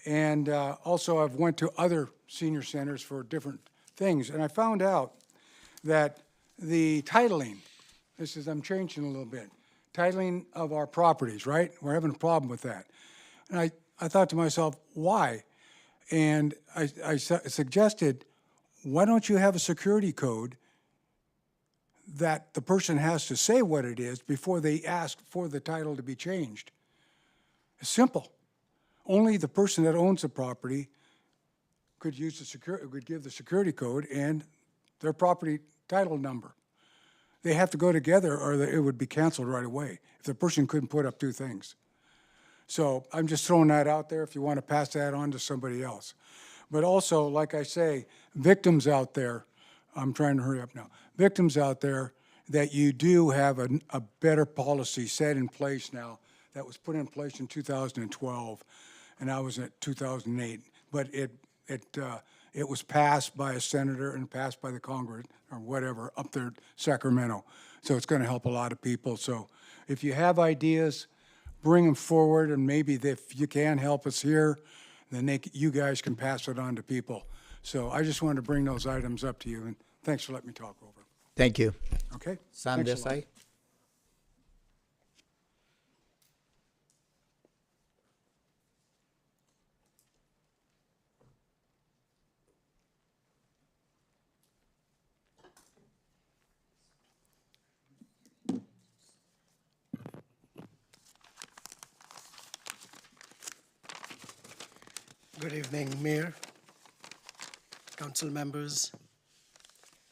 And also I've went to other senior centers for different things. And I found out that the titling, I'm changing a little bit, titling of our properties, right? We're having a problem with that. And I thought to myself, why? And I suggested, why don't you have a security code that the person has to say what it is before they ask for the title to be changed? It's simple. Only the person that owns the property could use could give the security code and their property title number. They have to go together or it would be canceled right away if the person couldn't put up two things. So I'm just throwing that out there if you want to pass that on to somebody else. But also, like I say, victims out there, I'm trying to hurry up now, victims out there, that you do have a better policy set in place now that was put in place in 2012, and I was at 2008. But it was passed by a senator and passed by the Congress or whatever up there in Sacramento. So it's going to help a lot of people. So if you have ideas, bring them forward, and maybe if you can help us here, then you guys can pass it on to people. So I just wanted to bring those items up to you, and thanks for letting me talk over. Thank you. Okay? Sam Thanks a lot. Desai? Good evening, Mayor, council members,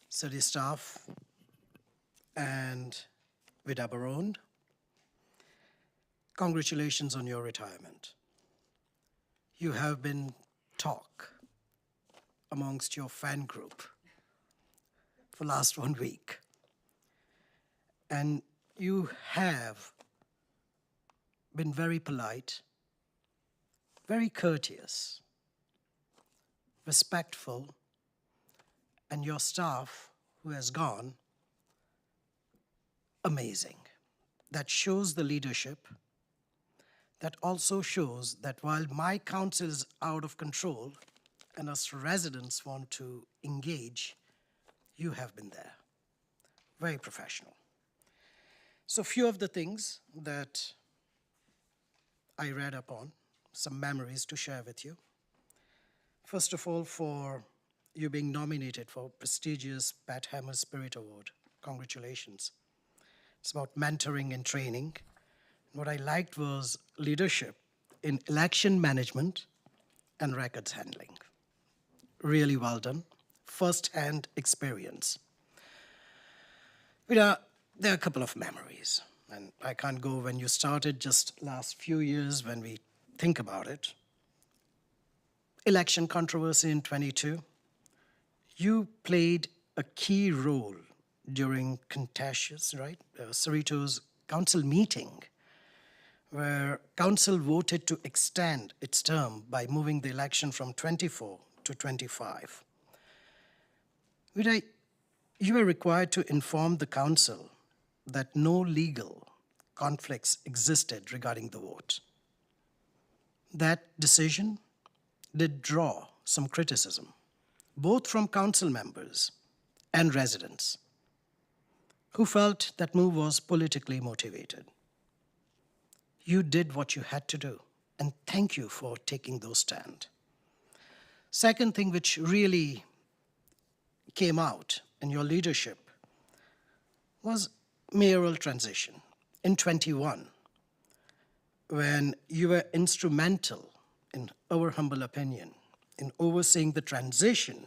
city staff, and Vida Barone. Congratulations on your retirement. You have been talk amongst your fan group for last 1 week. And you have been very polite, very courteous, respectful, and your staff who has gone, amazing. That shows the leadership. That also shows that while my council is out of control and us residents want to engage, you have been there. Very professional. So few of the things that I read upon, some memories to share with you. First of all, for you being nominated for prestigious Pat Hammer Spirit Award. Congratulations. It's about mentoring and training. What I liked was leadership in election management and records handling. Really well done. First-hand experience. There are a couple of memories, and I can't go when you started, just last few years when we think about it. Election controversy in 22. You played a key role during contentious, right? Cerritos council meeting, where council voted to extend its term by moving the election from 24 to 25. You were required to inform the council that no legal conflicts existed regarding the vote. That decision did draw some criticism, both from council members and residents, who felt that move was politically motivated. You did what you had to do, and thank you for taking those stand. Second thing which really came out in your leadership was mayoral transition in 21, when you were instrumental, in our humble opinion, in overseeing the transition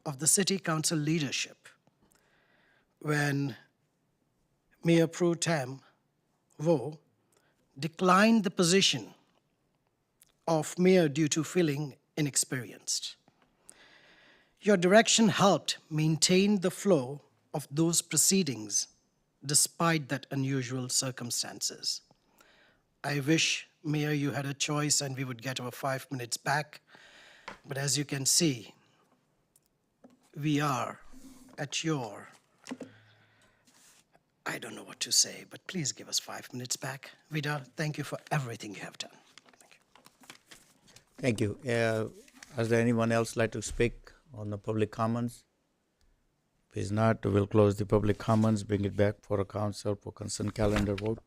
of the city council leadership, when Mayor Pro Tem Vo declined the position of mayor due to feeling inexperienced. Your direction helped maintain the flow of those proceedings despite that unusual circumstances. I wish, Mayor, you had a choice and we would get our 5 minutes back. But as you can see, we are at your, I don't know what to say, but please give us 5 minutes back. Vida, thank you for everything you have done. Thank you. Is there anyone else like to speak on the public comments? If it's not, we'll close the public comments, bring it back for a council for consent calendar vote.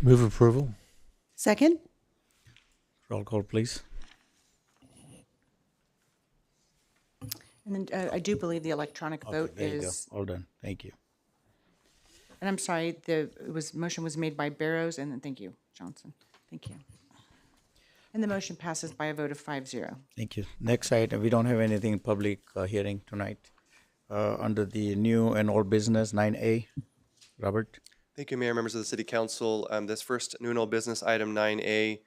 Move approval. Second? Roll call, please. And then I do believe the electronic vote There you go. is, All done. Thank you. and I'm sorry, motion was made by Barrows, and then thank you, Johnson. Thank you. And the motion passes by a vote of 5-0. Thank you. Next item, we don't have anything public hearing tonight. Under the new and old business, 9A, Robert? Thank you, Mayor, members of the City Council. This first new and old business item 9A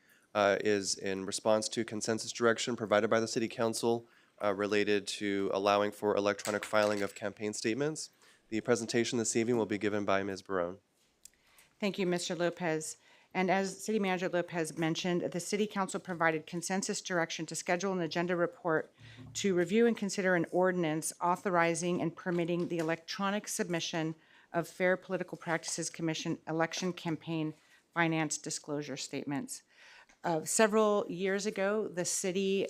is in response to consensus direction provided by the City Council related to allowing for electronic filing of campaign statements. The presentation this evening will be given by Ms. Barone. Thank you, Mr. Lopez. And as City Manager Lopez mentioned, the City Council provided consensus direction to schedule an agenda report to review and consider an ordinance authorizing and permitting the electronic submission of Fair Political Practices Commission election campaign finance disclosure statements. Several years ago, the city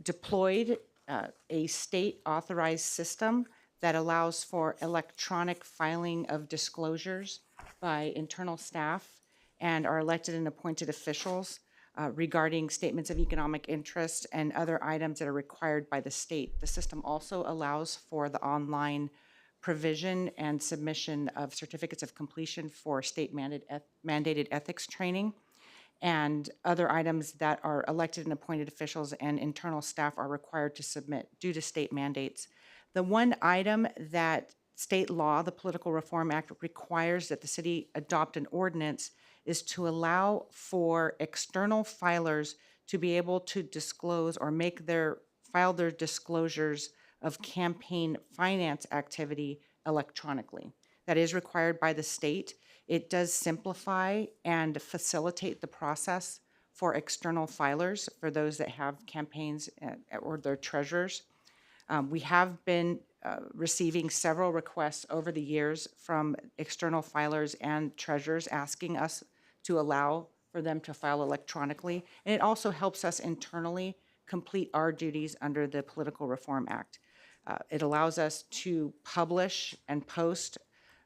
deployed a state-authorized system that allows for electronic filing of disclosures by internal staff and our elected and appointed officials regarding statements of economic interest and other items that are required by the state. The system also allows for the online provision and submission of certificates of completion for state mandated ethics training and other items that our elected and appointed officials and internal staff are required to submit due to state mandates. The one item that state law, the Political Reform Act, requires that the city adopt an ordinance is to allow for external filers to be able to disclose or file their disclosures of campaign finance activity electronically. That is required by the state. It does simplify and facilitate the process for external filers, for those that have campaigns or their treasurers. We have been receiving several requests over the years from external filers and treasurers asking us to allow for them to file electronically. And it also helps us internally complete our duties under the Political Reform Act. It allows us to publish and post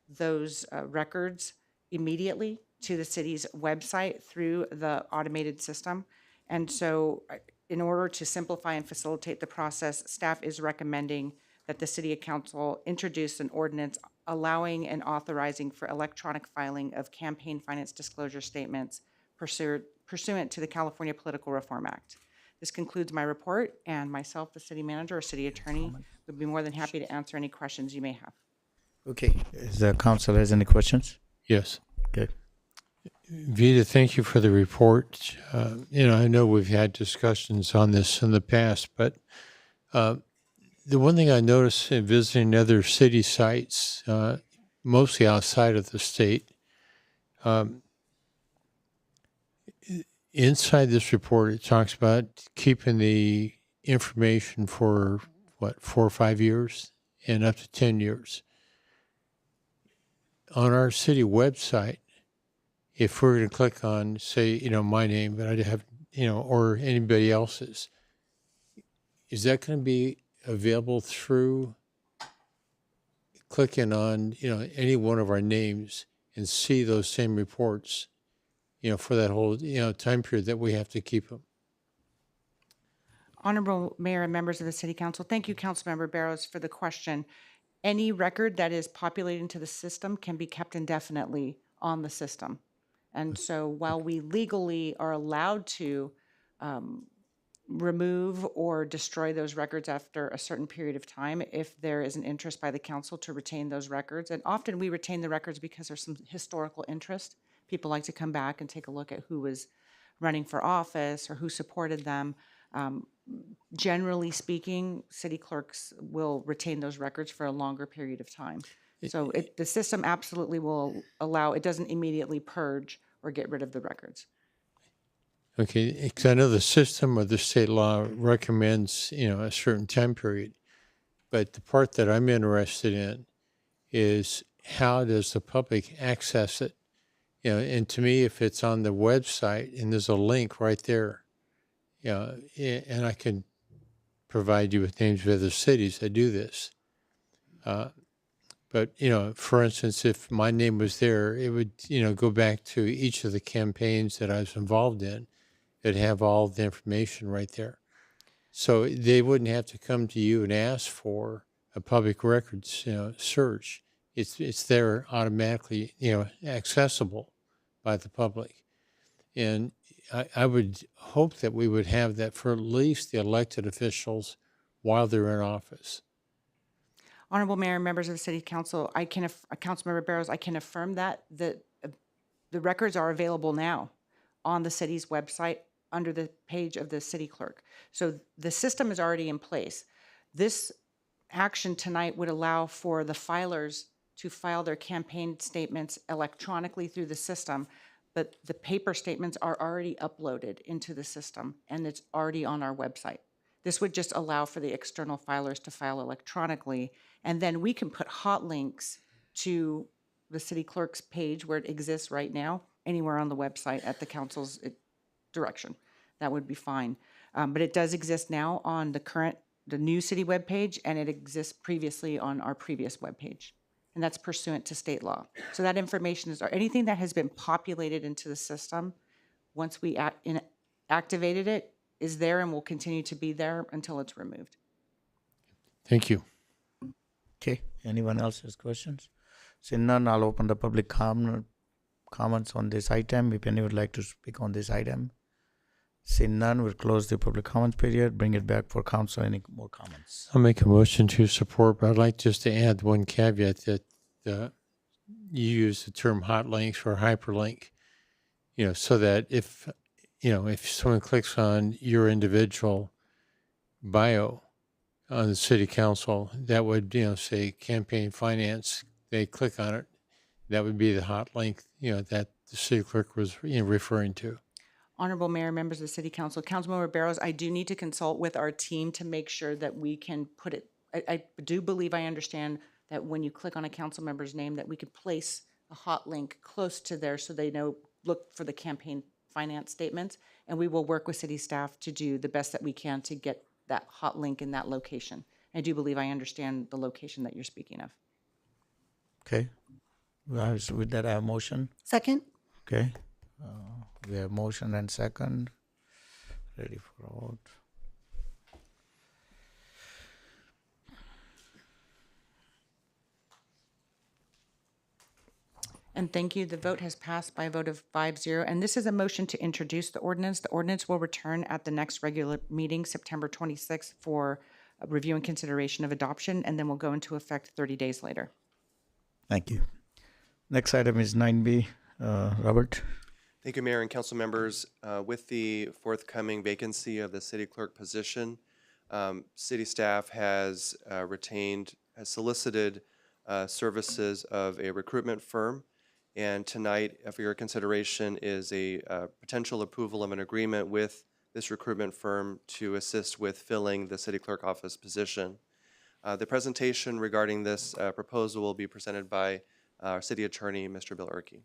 those records immediately to the city's website through the automated system. And so in order to simplify and facilitate the process, staff is recommending that the City Council introduce an ordinance allowing and authorizing for electronic filing of campaign finance disclosure statements pursuant to the California Political Reform Act. This concludes my report, and myself, the city manager or city attorney, would be more than happy to answer any questions you may have. Okay, is the council has any questions? Yes. Okay. Vida, thank you for the report. I know we've had discussions on this in the past, but the one thing I noticed in visiting other city sites, mostly outside of the state, inside this report, it talks about keeping the information for, 4 or 5 years and up to 10 years. On our city website, if we're going to click on, say, my name, but I have, or anybody else's, is that going to be available through clicking on, any one of our names and see those same reports, for that whole, time period that we have to keep them? Honorable Mayor and members of the City Council, thank you, Councilmember Barrows, for the question. Any record that is populated into the system can be kept indefinitely on the system. And so while we legally are allowed to remove or destroy those records after a certain period of time, if there is an interest by the council to retain those records, and often we retain the records because there's some historical interest. People like to come back and take a look at who was running for office or who supported them. Generally speaking, city clerks will retain those records for a longer period of time. So the system absolutely will allow, it doesn't immediately purge or get rid of the records. Okay, because I know the system or the state law recommends, a certain time period. But the part that I'm interested in is how does the public access it? And to me, if it's on the website and there's a link right there, and I can provide you with names of other cities that do this. But, for instance, if my name was there, it would, go back to each of the campaigns that I was involved in. It'd have all the information right there. So they wouldn't have to come to you and ask for a public records, search. It's there automatically, accessible by the public. And I would hope that we would have that for at least the elected officials while they're in office. Honorable Mayor and members of the City Council, Councilmember Barrows, I can affirm that the records are available now on the city's website under the page of the city clerk. So the system is already in place. This action tonight would allow for the filers to file their campaign statements electronically through the system, but the paper statements are already uploaded into the system and it's already on our website. This would just allow for the external filers to file electronically, and then we can put hot links to the city clerk's page where it exists right now, anywhere on the website at the council's direction. That would be fine. But it does exist now on the current the new city webpage, and it exists previously on our previous webpage. And that's pursuant to state law. So that information is, or anything that has been populated into the system, once we activated it, is there and will continue to be there until it's removed. Thank you. Okay, anyone else has questions? Seeing none, I'll open the public comments on this item. If anyone would like to speak on this item. Seeing none, we'll close the public comments period, bring it back for council. Any more comments? I'll make a motion to support, but I'd like just to add one caveat that you use the term hot links or hyperlink, so that if someone clicks on your individual bio on the city council, that would, say campaign finance, they click on it, that would be the hot link, that the city clerk was referring to. Honorable Mayor, members of the City Council, Councilmember Barrows, I do need to consult with our team to make sure that we can put it, I do believe I understand that when you click on a council member's name, that we could place a hot link close to there so they know, look for the campaign finance statements, and we will work with city staff to do the best that we can to get that hot link in that location. I do believe I understand the location that you're speaking of. Okay, with that I have motion. Second? Okay, we have motion and second. Ready for vote. And thank you. The vote has passed by a vote of 5-0. And this is a motion to introduce the ordinance. The ordinance will return at the next regular meeting, September 26th, for review and consideration of adoption, and then will go into effect 30 days later. Thank you. Next item is 9B. Robert? Thank you, Mayor and council members. With the forthcoming vacancy of the city clerk position, city staff has solicited services of a recruitment firm. And tonight, for your consideration, is a potential approval of an agreement with this recruitment firm to assist with filling the city clerk office position. The presentation regarding this proposal will be presented by our city attorney, Mr. Bill Erkey.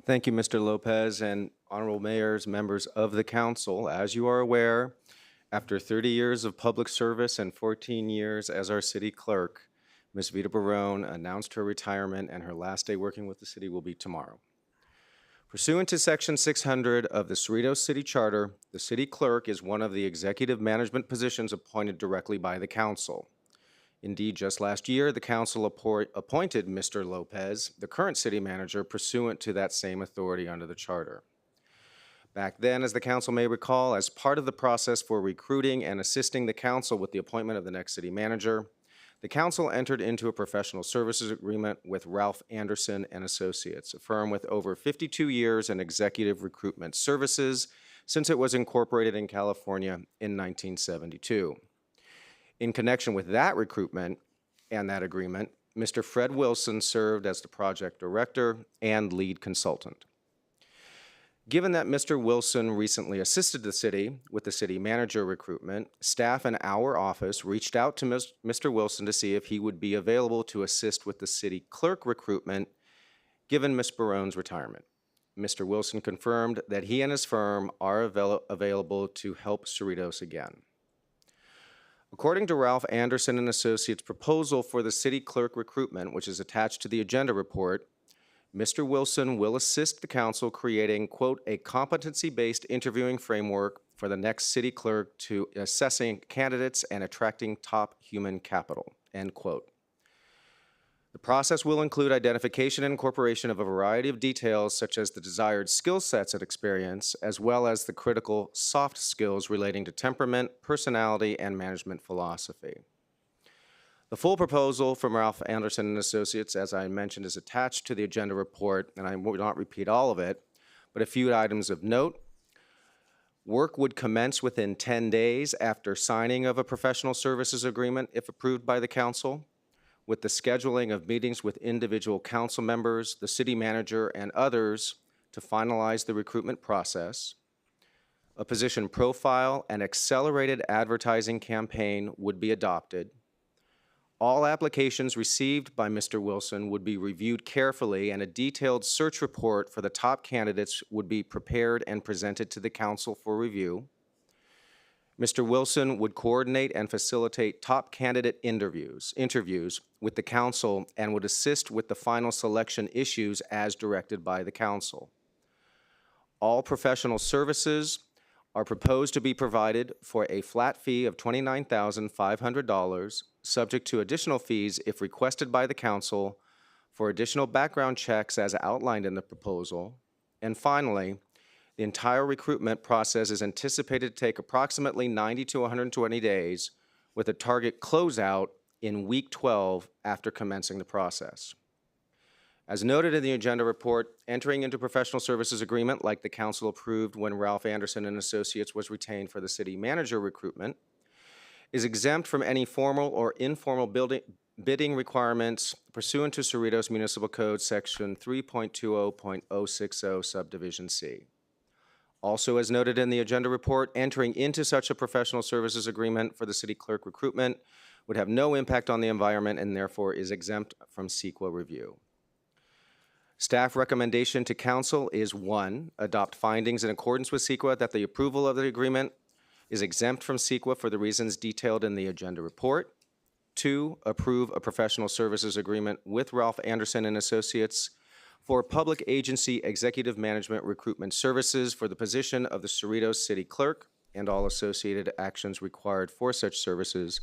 Thank you, Mr. Lopez, and honorable mayors, members of the council. As you are aware, after 30 years of public service and 14 years as our city clerk, Ms. Vita Barone announced her retirement, and her last day working with the city will be tomorrow. Pursuant to Section 600 of the Cerritos City Charter, the city clerk is one of the executive management positions appointed directly by the council. Indeed, just last year, the council appointed Mr. Lopez, the current city manager, pursuant to that same authority under the charter. Back then, as the council may recall, as part of the process for recruiting and assisting the council with the appointment of the next city manager, the council entered into a professional services agreement with Ralph Anderson and Associates, a firm with over 52 years in executive recruitment services since it was incorporated in California in 1972. In connection with that recruitment and that agreement, Mr. Fred Wilson served as the project director and lead consultant. Given that Mr. Wilson recently assisted the city with the city manager recruitment, staff in our office reached out to Mr. Wilson to see if he would be available to assist with the city clerk recruitment given Ms. Barone's retirement. Mr. Wilson confirmed that he and his firm are available to help Cerritos again. According to Ralph Anderson and Associates' proposal for the city clerk recruitment, which is attached to the agenda report, Mr. Wilson will assist the council creating, quote, a competency-based interviewing framework for the next city clerk to assessing candidates and attracting top human capital, end quote. The process will include identification and incorporation of a variety of details such as the desired skill sets and experience, as well as the critical soft skills relating to temperament, personality, and management philosophy. The full proposal from Ralph Anderson and Associates, as I mentioned, is attached to the agenda report, and I will not repeat all of it, but a few items of note. Work would commence within 10 days after signing of a professional services agreement, if approved by the council, with the scheduling of meetings with individual council members, the city manager, and others to finalize the recruitment process. A position profile and accelerated advertising campaign would be adopted. All applications received by Mr. Wilson would be reviewed carefully, and a detailed search report for the top candidates would be prepared and presented to the council for review. Mr. Wilson would coordinate and facilitate top candidate interviews with the council and would assist with the final selection issues as directed by the council. All professional services are proposed to be provided for a flat fee of $29,500, subject to additional fees if requested by the council for additional background checks as outlined in the proposal. And finally, the entire recruitment process is anticipated to take approximately 90 to 120 days, with a target closeout in week 12 after commencing the process. As noted in the agenda report, entering into professional services agreement like the council approved when Ralph Anderson and Associates was retained for the city manager recruitment is exempt from any formal or informal bidding requirements pursuant to Cerritos Municipal Code Section 3.20.060 Subdivision C. Also, as noted in the agenda report, entering into such a professional services agreement for the city clerk recruitment would have no impact on the environment and therefore is exempt from CEQA review. Staff recommendation to council is 1, adopt findings in accordance with CEQA that the approval of the agreement is exempt from CEQA for the reasons detailed in the agenda report. 2, approve a professional services agreement with Ralph Anderson and Associates for public agency executive management recruitment services for the position of the Cerritos City Clerk and all associated actions required for such services.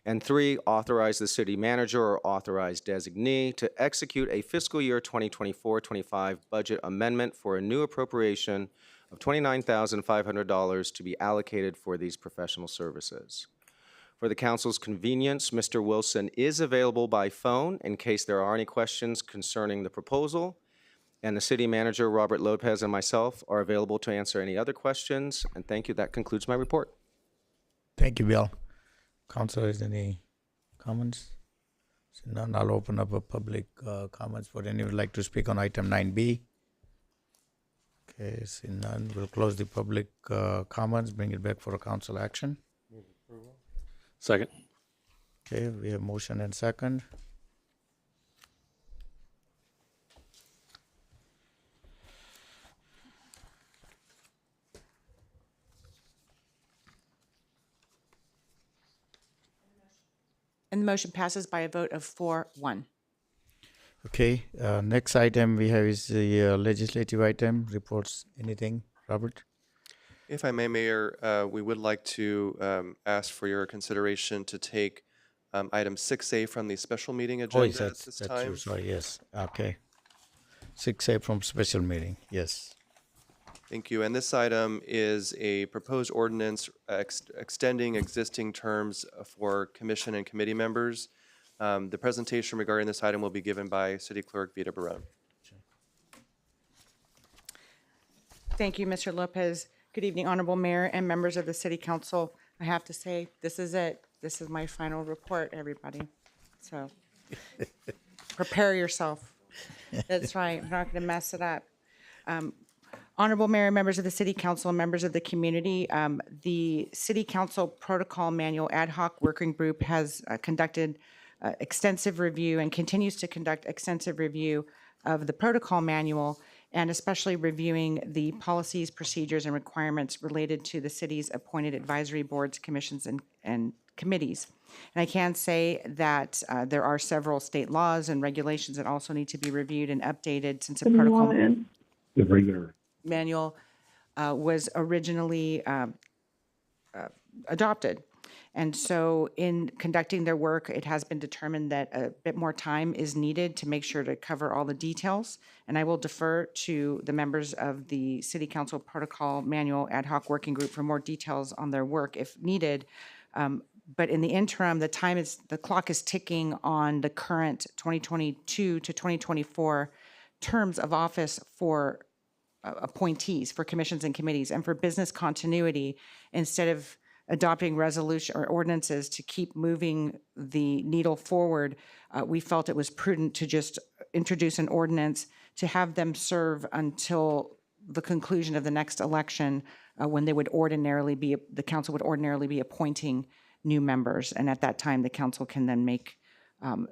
And 3, authorize the city manager or authorized designee to execute a fiscal year 2024-25 budget amendment for a new appropriation of $29,500 to be allocated for these professional services. For the council's convenience, Mr. Wilson is available by phone in case there are any questions concerning the proposal, and the city manager, Robert Lopez, and myself are available to answer any other questions. And thank you. That concludes my report. Thank you, Bill. Council, is any comments? So none, I'll open up a public comments. Would anyone like to speak on item 9B? Okay, see none. We'll close the public comments, bring it back for a council action. Second. Okay, we have motion and second. And the motion passes by a vote of 4-1. Okay, next item we have is the legislative item, reports, anything, Robert? If I may, Mayor, we would like to ask for your consideration to take item 6A from the special meeting agenda at this time. You, sorry, yes, okay. 6A from special meeting, yes. Thank you. And this item is a proposed ordinance extending existing terms for commission and committee members. The presentation regarding this item will be given by City Clerk Vida Barone. Thank you, Mr. Lopez. Good evening, Honorable Mayor and members of the City Council. I have to say, this is it. This is my final report, everybody. So prepare yourself. That's right. We're not going to mess it up. Honorable Mayor, members of the City Council, and members of the community, the City Council Protocol Manual Ad Hoc Working Group has conducted extensive review and continues to conduct extensive review of the protocol manual, and especially reviewing the policies, procedures, and requirements related to the city's appointed advisory boards, commissions, and committees. And I can say that there are several state laws and regulations that also need to be reviewed and updated since the protocol manual was originally adopted. And so in conducting their work, it has been determined that a bit more time is needed to make sure to cover all the details. And I will defer to the members of the City Council Protocol Manual Ad Hoc Working Group for more details on their work if needed. But in the interim, the clock is ticking on the current 2022 to 2024 terms of office for appointees, for commissions and committees, and for business continuity, instead of adopting resolution or ordinances to keep moving the needle forward, we felt it was prudent to just introduce an ordinance to have them serve until the conclusion of the next election, when they would ordinarily be, the council would ordinarily be appointing new members. And at that time, the council can then make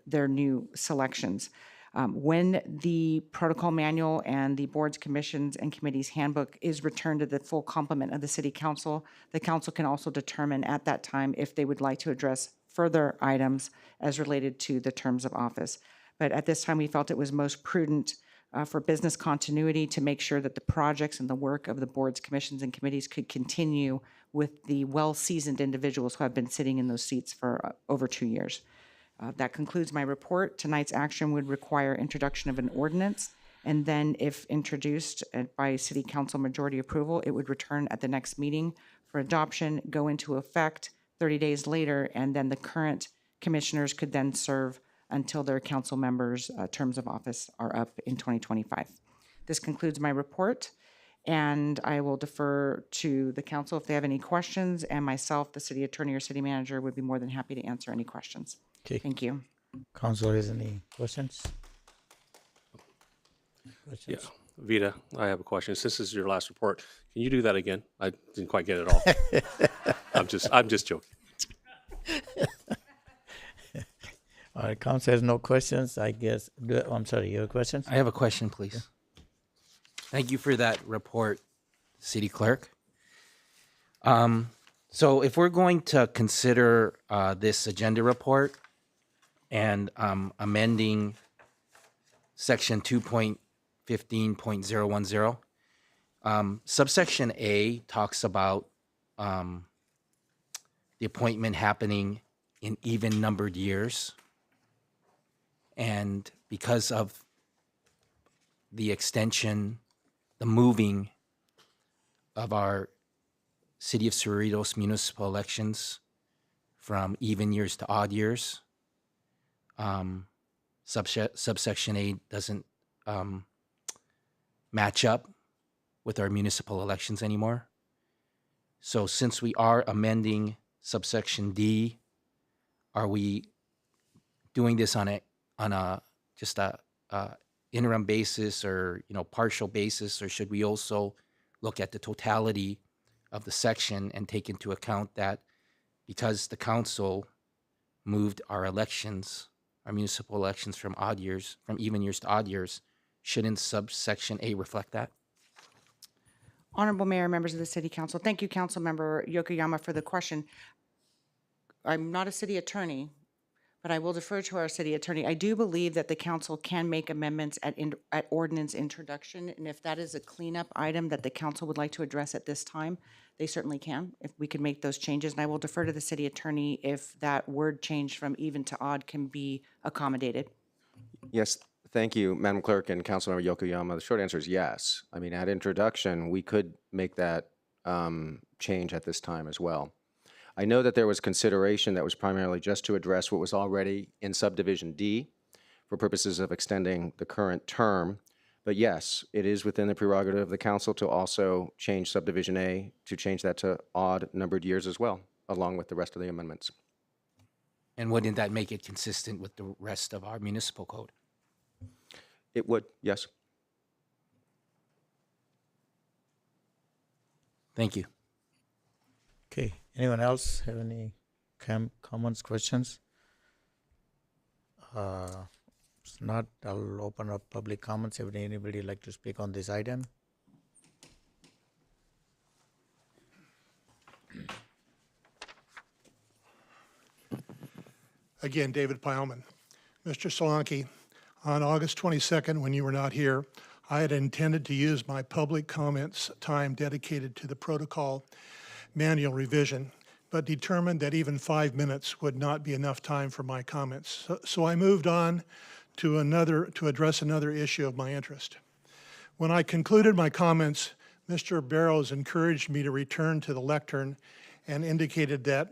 their new selections. When the protocol manual and the board's, commissions, and committees handbook is returned to the full complement of the city council, the council can also determine at that time if they would like to address further items as related to the terms of office. But at this time, we felt it was most prudent for business continuity to make sure that the projects and the work of the boards, commissions, and committees could continue with the well-seasoned individuals who have been sitting in those seats for over 2 years. That concludes my report. Tonight's action would require introduction of an ordinance, and then if introduced by city council majority approval, it would return at the next meeting for adoption, go into effect 30 days later, and then the current commissioners could then serve until their council members' terms of office are up in 2025. This concludes my report, and I will defer to the council if they have any questions, and myself, the city attorney or city manager, would be more than happy to answer any questions. Okay. Thank you. Council, has any questions? Yeah, Vita, I have a question. Since this is your last report, can you do that again? I didn't quite get it all. I'm just joking. All right, council has no questions, I guess. I'm sorry, you have questions? I have a question, please. Thank you for that report, City Clerk. So if we're going to consider this agenda report and amending section 2.15.010, subsection A talks about the appointment happening in even numbered years. And because of the extension, the moving of our City of Cerritos municipal elections from even years to odd years, subsection A doesn't match up with our municipal elections anymore. So since we are amending subsection D, are we doing this on a just a interim basis or partial basis, or should we also look at the totality of the section and take into account that because the council moved our elections, our municipal elections from even years to odd years, shouldn't subsection A reflect that? Honorable Mayor, members of the City Council, thank you, Councilmember Yokoyama, for the question. I'm not a city attorney, but I will defer to our city attorney. I do believe that the council can make amendments at ordinance introduction, and if that is a cleanup item that the council would like to address at this time, they certainly can, if we can make those changes. And I will defer to the city attorney if that word change from even to odd can be accommodated. Yes, thank you, Madam Clerk and Councilmember Yokoyama. The short answer is yes. I mean, at introduction, we could make that change at this time as well. I know that there was consideration that was primarily just to address what was already in subdivision D for purposes of extending the current term. But yes, it is within the prerogative of the council to also change subdivision A to change that to odd numbered years as well, along with the rest of the amendments. And wouldn't that make it consistent with the rest of our municipal code? It would, yes. Thank you. Okay, anyone else have any comments, questions? If not, I'll open up public comments. If anybody like to speak on this item? Again, David Pyleman. Mr. Solanke, on August 22nd, when you were not here, I had intended to use my public comments time dedicated to the protocol manual revision, but determined that even 5 minutes would not be enough time for my comments. So I moved on to address another issue of my interest. When I concluded my comments, Mr. Barrows encouraged me to return to the lectern and indicated that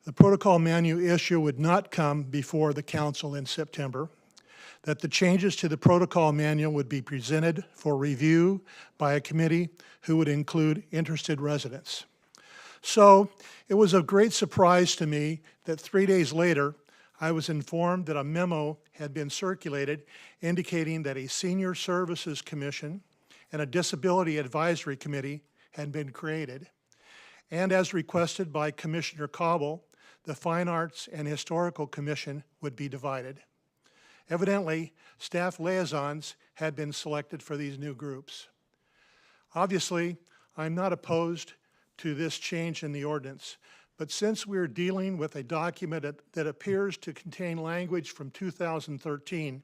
the protocol manual issue would not come before the council in September, that the changes to the protocol manual would be presented for review by a committee who would include interested residents. So it was a great surprise to me that 3 days later, I was informed that a memo had been circulated indicating that a Senior Services Commission and a Disability Advisory Committee had been created. And as requested by Commissioner Cobble, the Fine Arts and Historical Commission would be divided. Evidently, staff liaisons had been selected for these new groups. Obviously, I'm not opposed to this change in the ordinance, but since we're dealing with a document that appears to contain language from 2013,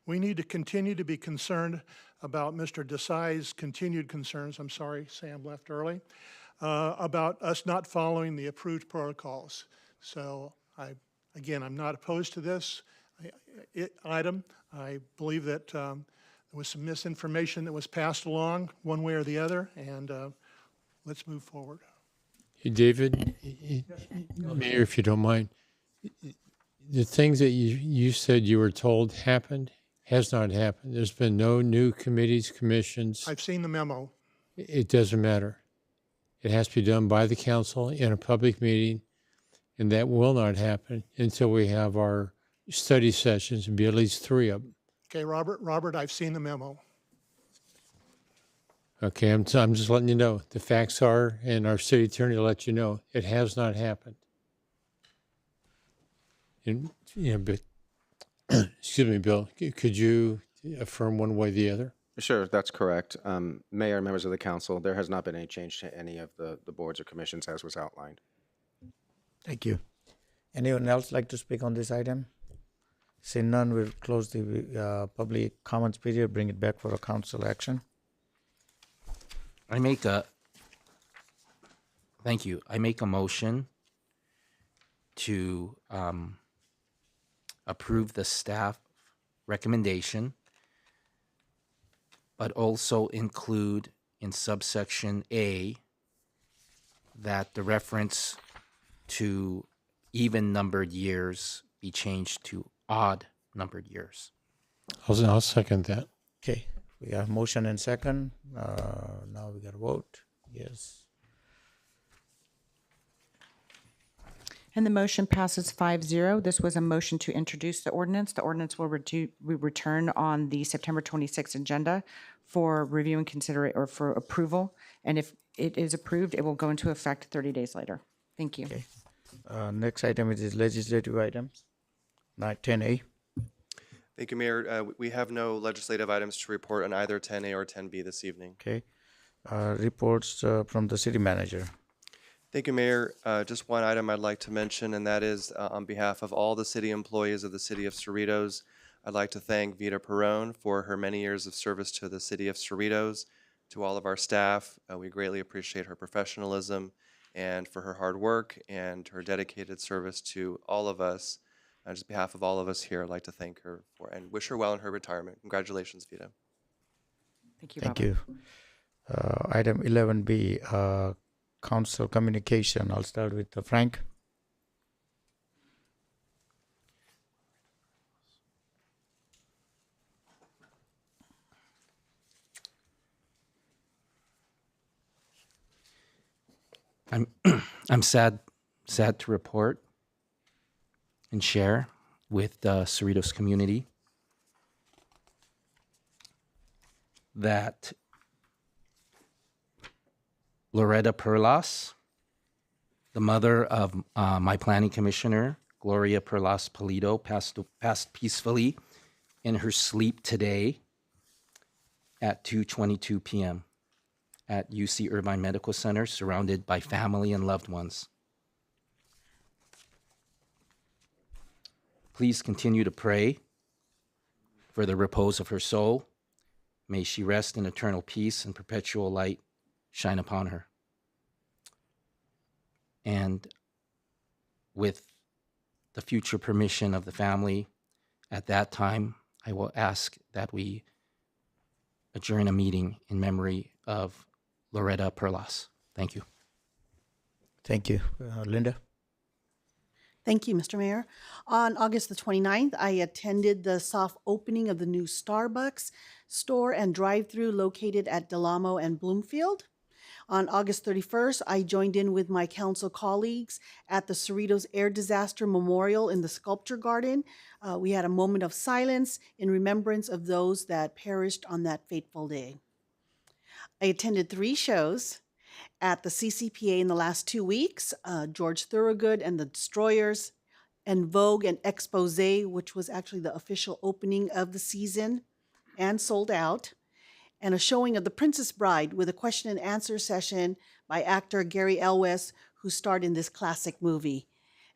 we need to continue to be concerned about Mr. Desai's continued concerns, I'm sorry, Sam left early, about us not following the approved protocols. So again, I'm not opposed to this item. I believe that there was some misinformation that was passed along one way or the other, and let's move forward. Hey, David, Mayor, if you don't mind, the things that you said you were told happened has not happened. There's been no new committees, commissions. I've seen the memo. It doesn't matter. It has to be done by the council in a public meeting, and that will not happen until we have our study sessions, and be at least 3 of them. Okay, Robert, I've seen the memo. Okay, I'm just letting you know. The facts are, and our city attorney will let you know, it has not happened. And, but, excuse me, Bill, could you affirm one way or the other? Sure, that's correct. Mayor and members of the council, there has not been any change to any of the boards or commissions as was outlined. Thank you. Anyone else like to speak on this item? Seeing none, we'll close the public comments period, bring it back for a council action. Thank you. I make a motion to approve the staff recommendation, but also include in subsection A that the reference to even numbered years be changed to odd numbered years. I'll second that. Okay, we have motion and second. Now we got to vote. Yes. And the motion passes 5-0. This was a motion to introduce the ordinance. The ordinance will return on the September 26th agenda for review and consider or for approval. And if it is approved, it will go into effect 30 days later. Thank you. Okay. Next item is legislative items. 10A. Thank you, Mayor. We have no legislative items to report on either 10A or 10B this evening. Okay. Reports from the city manager. Thank you, Mayor. Just one item I'd like to mention, and that is on behalf of all the city employees of the city of Cerritos, I'd like to thank Vita Perrone for her many years of service to the city of Cerritos. To all of our staff, we greatly appreciate her professionalism and for her hard work and her dedicated service to all of us. On just behalf of all of us here, I'd like to thank her for and wish her well in her retirement. Congratulations, Vita. Thank you, Thank Robert. you. Item 11B, council communication. I'll start with Frank. I'm sad to report and share with the Cerritos community that Loretta Perlas, the mother of my planning commissioner, Gloria Perlas Polito, passed peacefully in her sleep today at 2:22 p.m. at UC Irvine Medical Center, surrounded by family and loved ones. Please continue to pray for the repose of her soul. May she rest in eternal peace and perpetual light shine upon her. And with the future permission of the family, at that time, I will ask that we adjourn a meeting in memory of Loretta Perlas. Thank you. Thank you. Linda? Thank you, Mr. Mayor. On August the 29th, I attended the soft opening of the new Starbucks store and drive-through located at Del Amo and Bloomfield. On August 31st, I joined in with my council colleagues at the Cerritos Air Disaster Memorial in the Sculpture Garden. We had a moment of silence in remembrance of those that perished on that fateful day. I attended 3 shows at the CCPA in the last 2 weeks, George Thorogood and the Destroyers, and Vogue and Expose, which was actually the official opening of the season and sold out, and a showing of The Princess Bride with a question and answer session by actor Gary Elwes, who starred in this classic movie.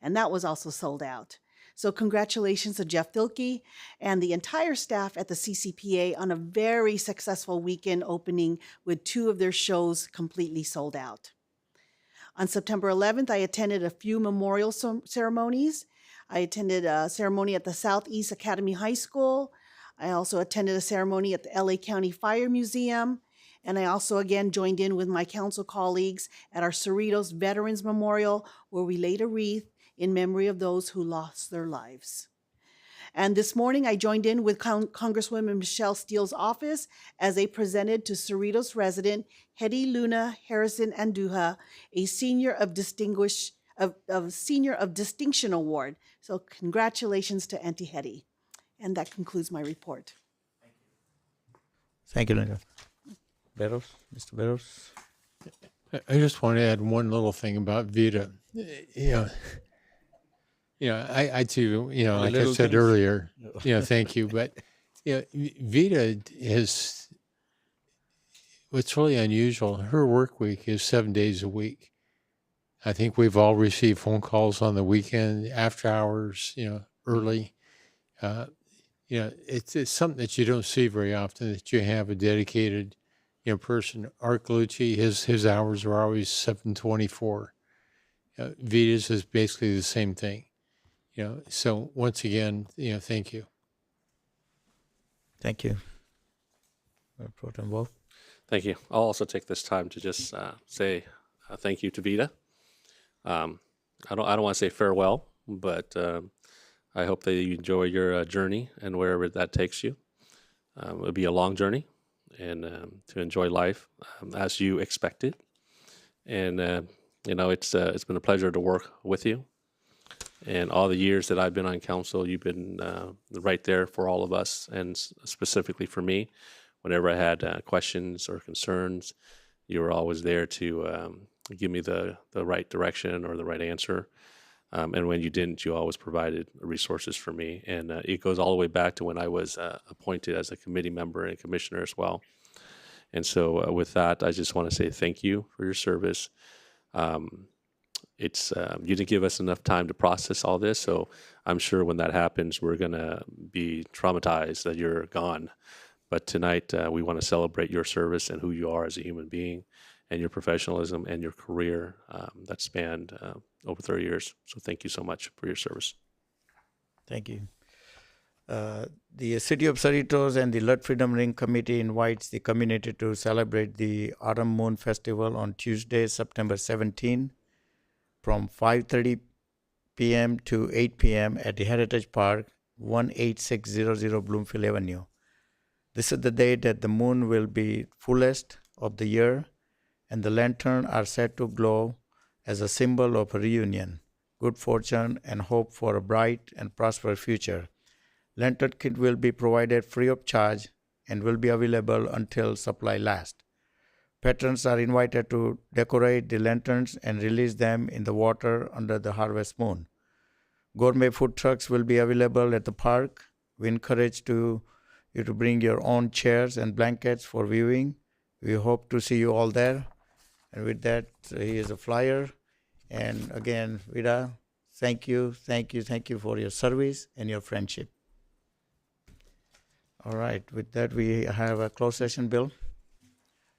And that was also sold out. So congratulations to Jeff Filke and the entire staff at the CCPA on a very successful weekend opening with 2 of their shows completely sold out. On September 11th, I attended a few memorial ceremonies. I attended a ceremony at the Southeast Academy High School. I also attended a ceremony at the LA County Fire Museum. And I also again joined in with my council colleagues at our Cerritos Veterans Memorial, where we laid a wreath in memory of those who lost their lives. And this morning, I joined in with Congresswoman Michelle Steele's office as they presented to Cerritos resident Hedy Luna Harrison Anduja a Senior of Distinction Award. So congratulations to Auntie Hedy. And that concludes my report. Thank you, Linda. Barros, Mr. Barros. I just want to add one little thing about Vita. I too, like I said earlier, thank you. But, Vita is, what's really unusual, her work week is 7 days a week. I think we've all received phone calls on the weekend, after hours, early. It's something that you don't see very often, that you have a dedicated, person. Art Galucci, his hours are always 7:24. Vita's is basically the same thing. So once again, thank you. Thank you. Pro Tem Wolf. Thank you. I'll also take this time to just say thank you to Vita. I don't want to say farewell, but I hope that you enjoy your journey and wherever that takes you. It'll be a long journey, and to enjoy life as you expected. And it's been a pleasure to work with you. And all the years that I've been on council, you've been right there for all of us, and specifically for me. Whenever I had questions or concerns, you were always there to give me the right direction or the right answer. And when you didn't, you always provided resources for me. And it goes all the way back to when I was appointed as a committee member and commissioner as well. And so with that, I just want to say thank you for your service. You didn't give us enough time to process all this, so I'm sure when that happens, we're going to be traumatized that you're gone. But tonight, we want to celebrate your service and who you are as a human being, and your professionalism and your career that spanned over 30 years. So thank you so much for your service. Thank you. The City of Cerritos and the Lud Freedom Ring Committee invites the community to celebrate the Autumn Moon Festival on Tuesday, September 17, from 5:30 p.m. to 8 p.m. at the Heritage Park, 18600 Bloomfield Avenue. This is the day that the moon will be fullest of the year, and the lanterns are set to glow as a symbol of a reunion, good fortune, and hope for a bright and prosperous future. Lantern kit will be provided free of charge and will be available until supply lasts. Patrons are invited to decorate the lanterns and release them in the water under the harvest moon. Gourmet food trucks will be available at the park. We encourage you to bring your own chairs and blankets for viewing. We hope to see you all there. And with that, here's a flyer. And again, Vida, thank you for your service and your friendship. All right, with that, we have a closed session, Bill.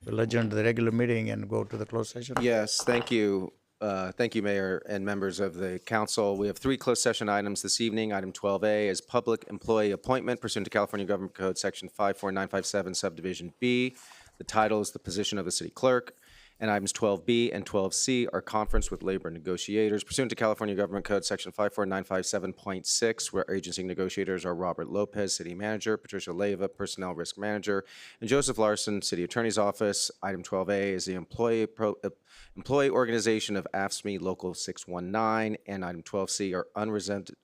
We'll adjourn to the regular meeting and go to the closed session. Yes, thank you. Thank you, Mayor and members of the council. We have 3 closed session items this evening. Item 12A is public employee appointment pursuant to California Government Code Section 54957, Subdivision B. The title is the position of the city clerk. And items 12B and 12C are conference with labor negotiators pursuant to California Government Code Section 54957.6, where agency negotiators are Robert Lopez, City Manager, Patricia Leyva, Personnel Risk Manager, and Joseph Larson, City Attorney's Office. Item 12A is the employee organization of AFSCME Local 619, and item 12C are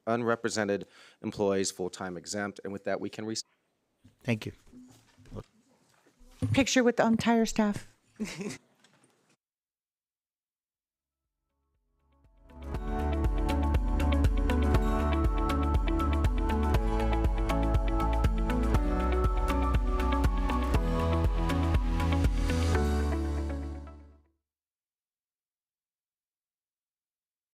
unrepresented employees, full-time exempt. And with that, we can Thank you. Picture with the entire staff.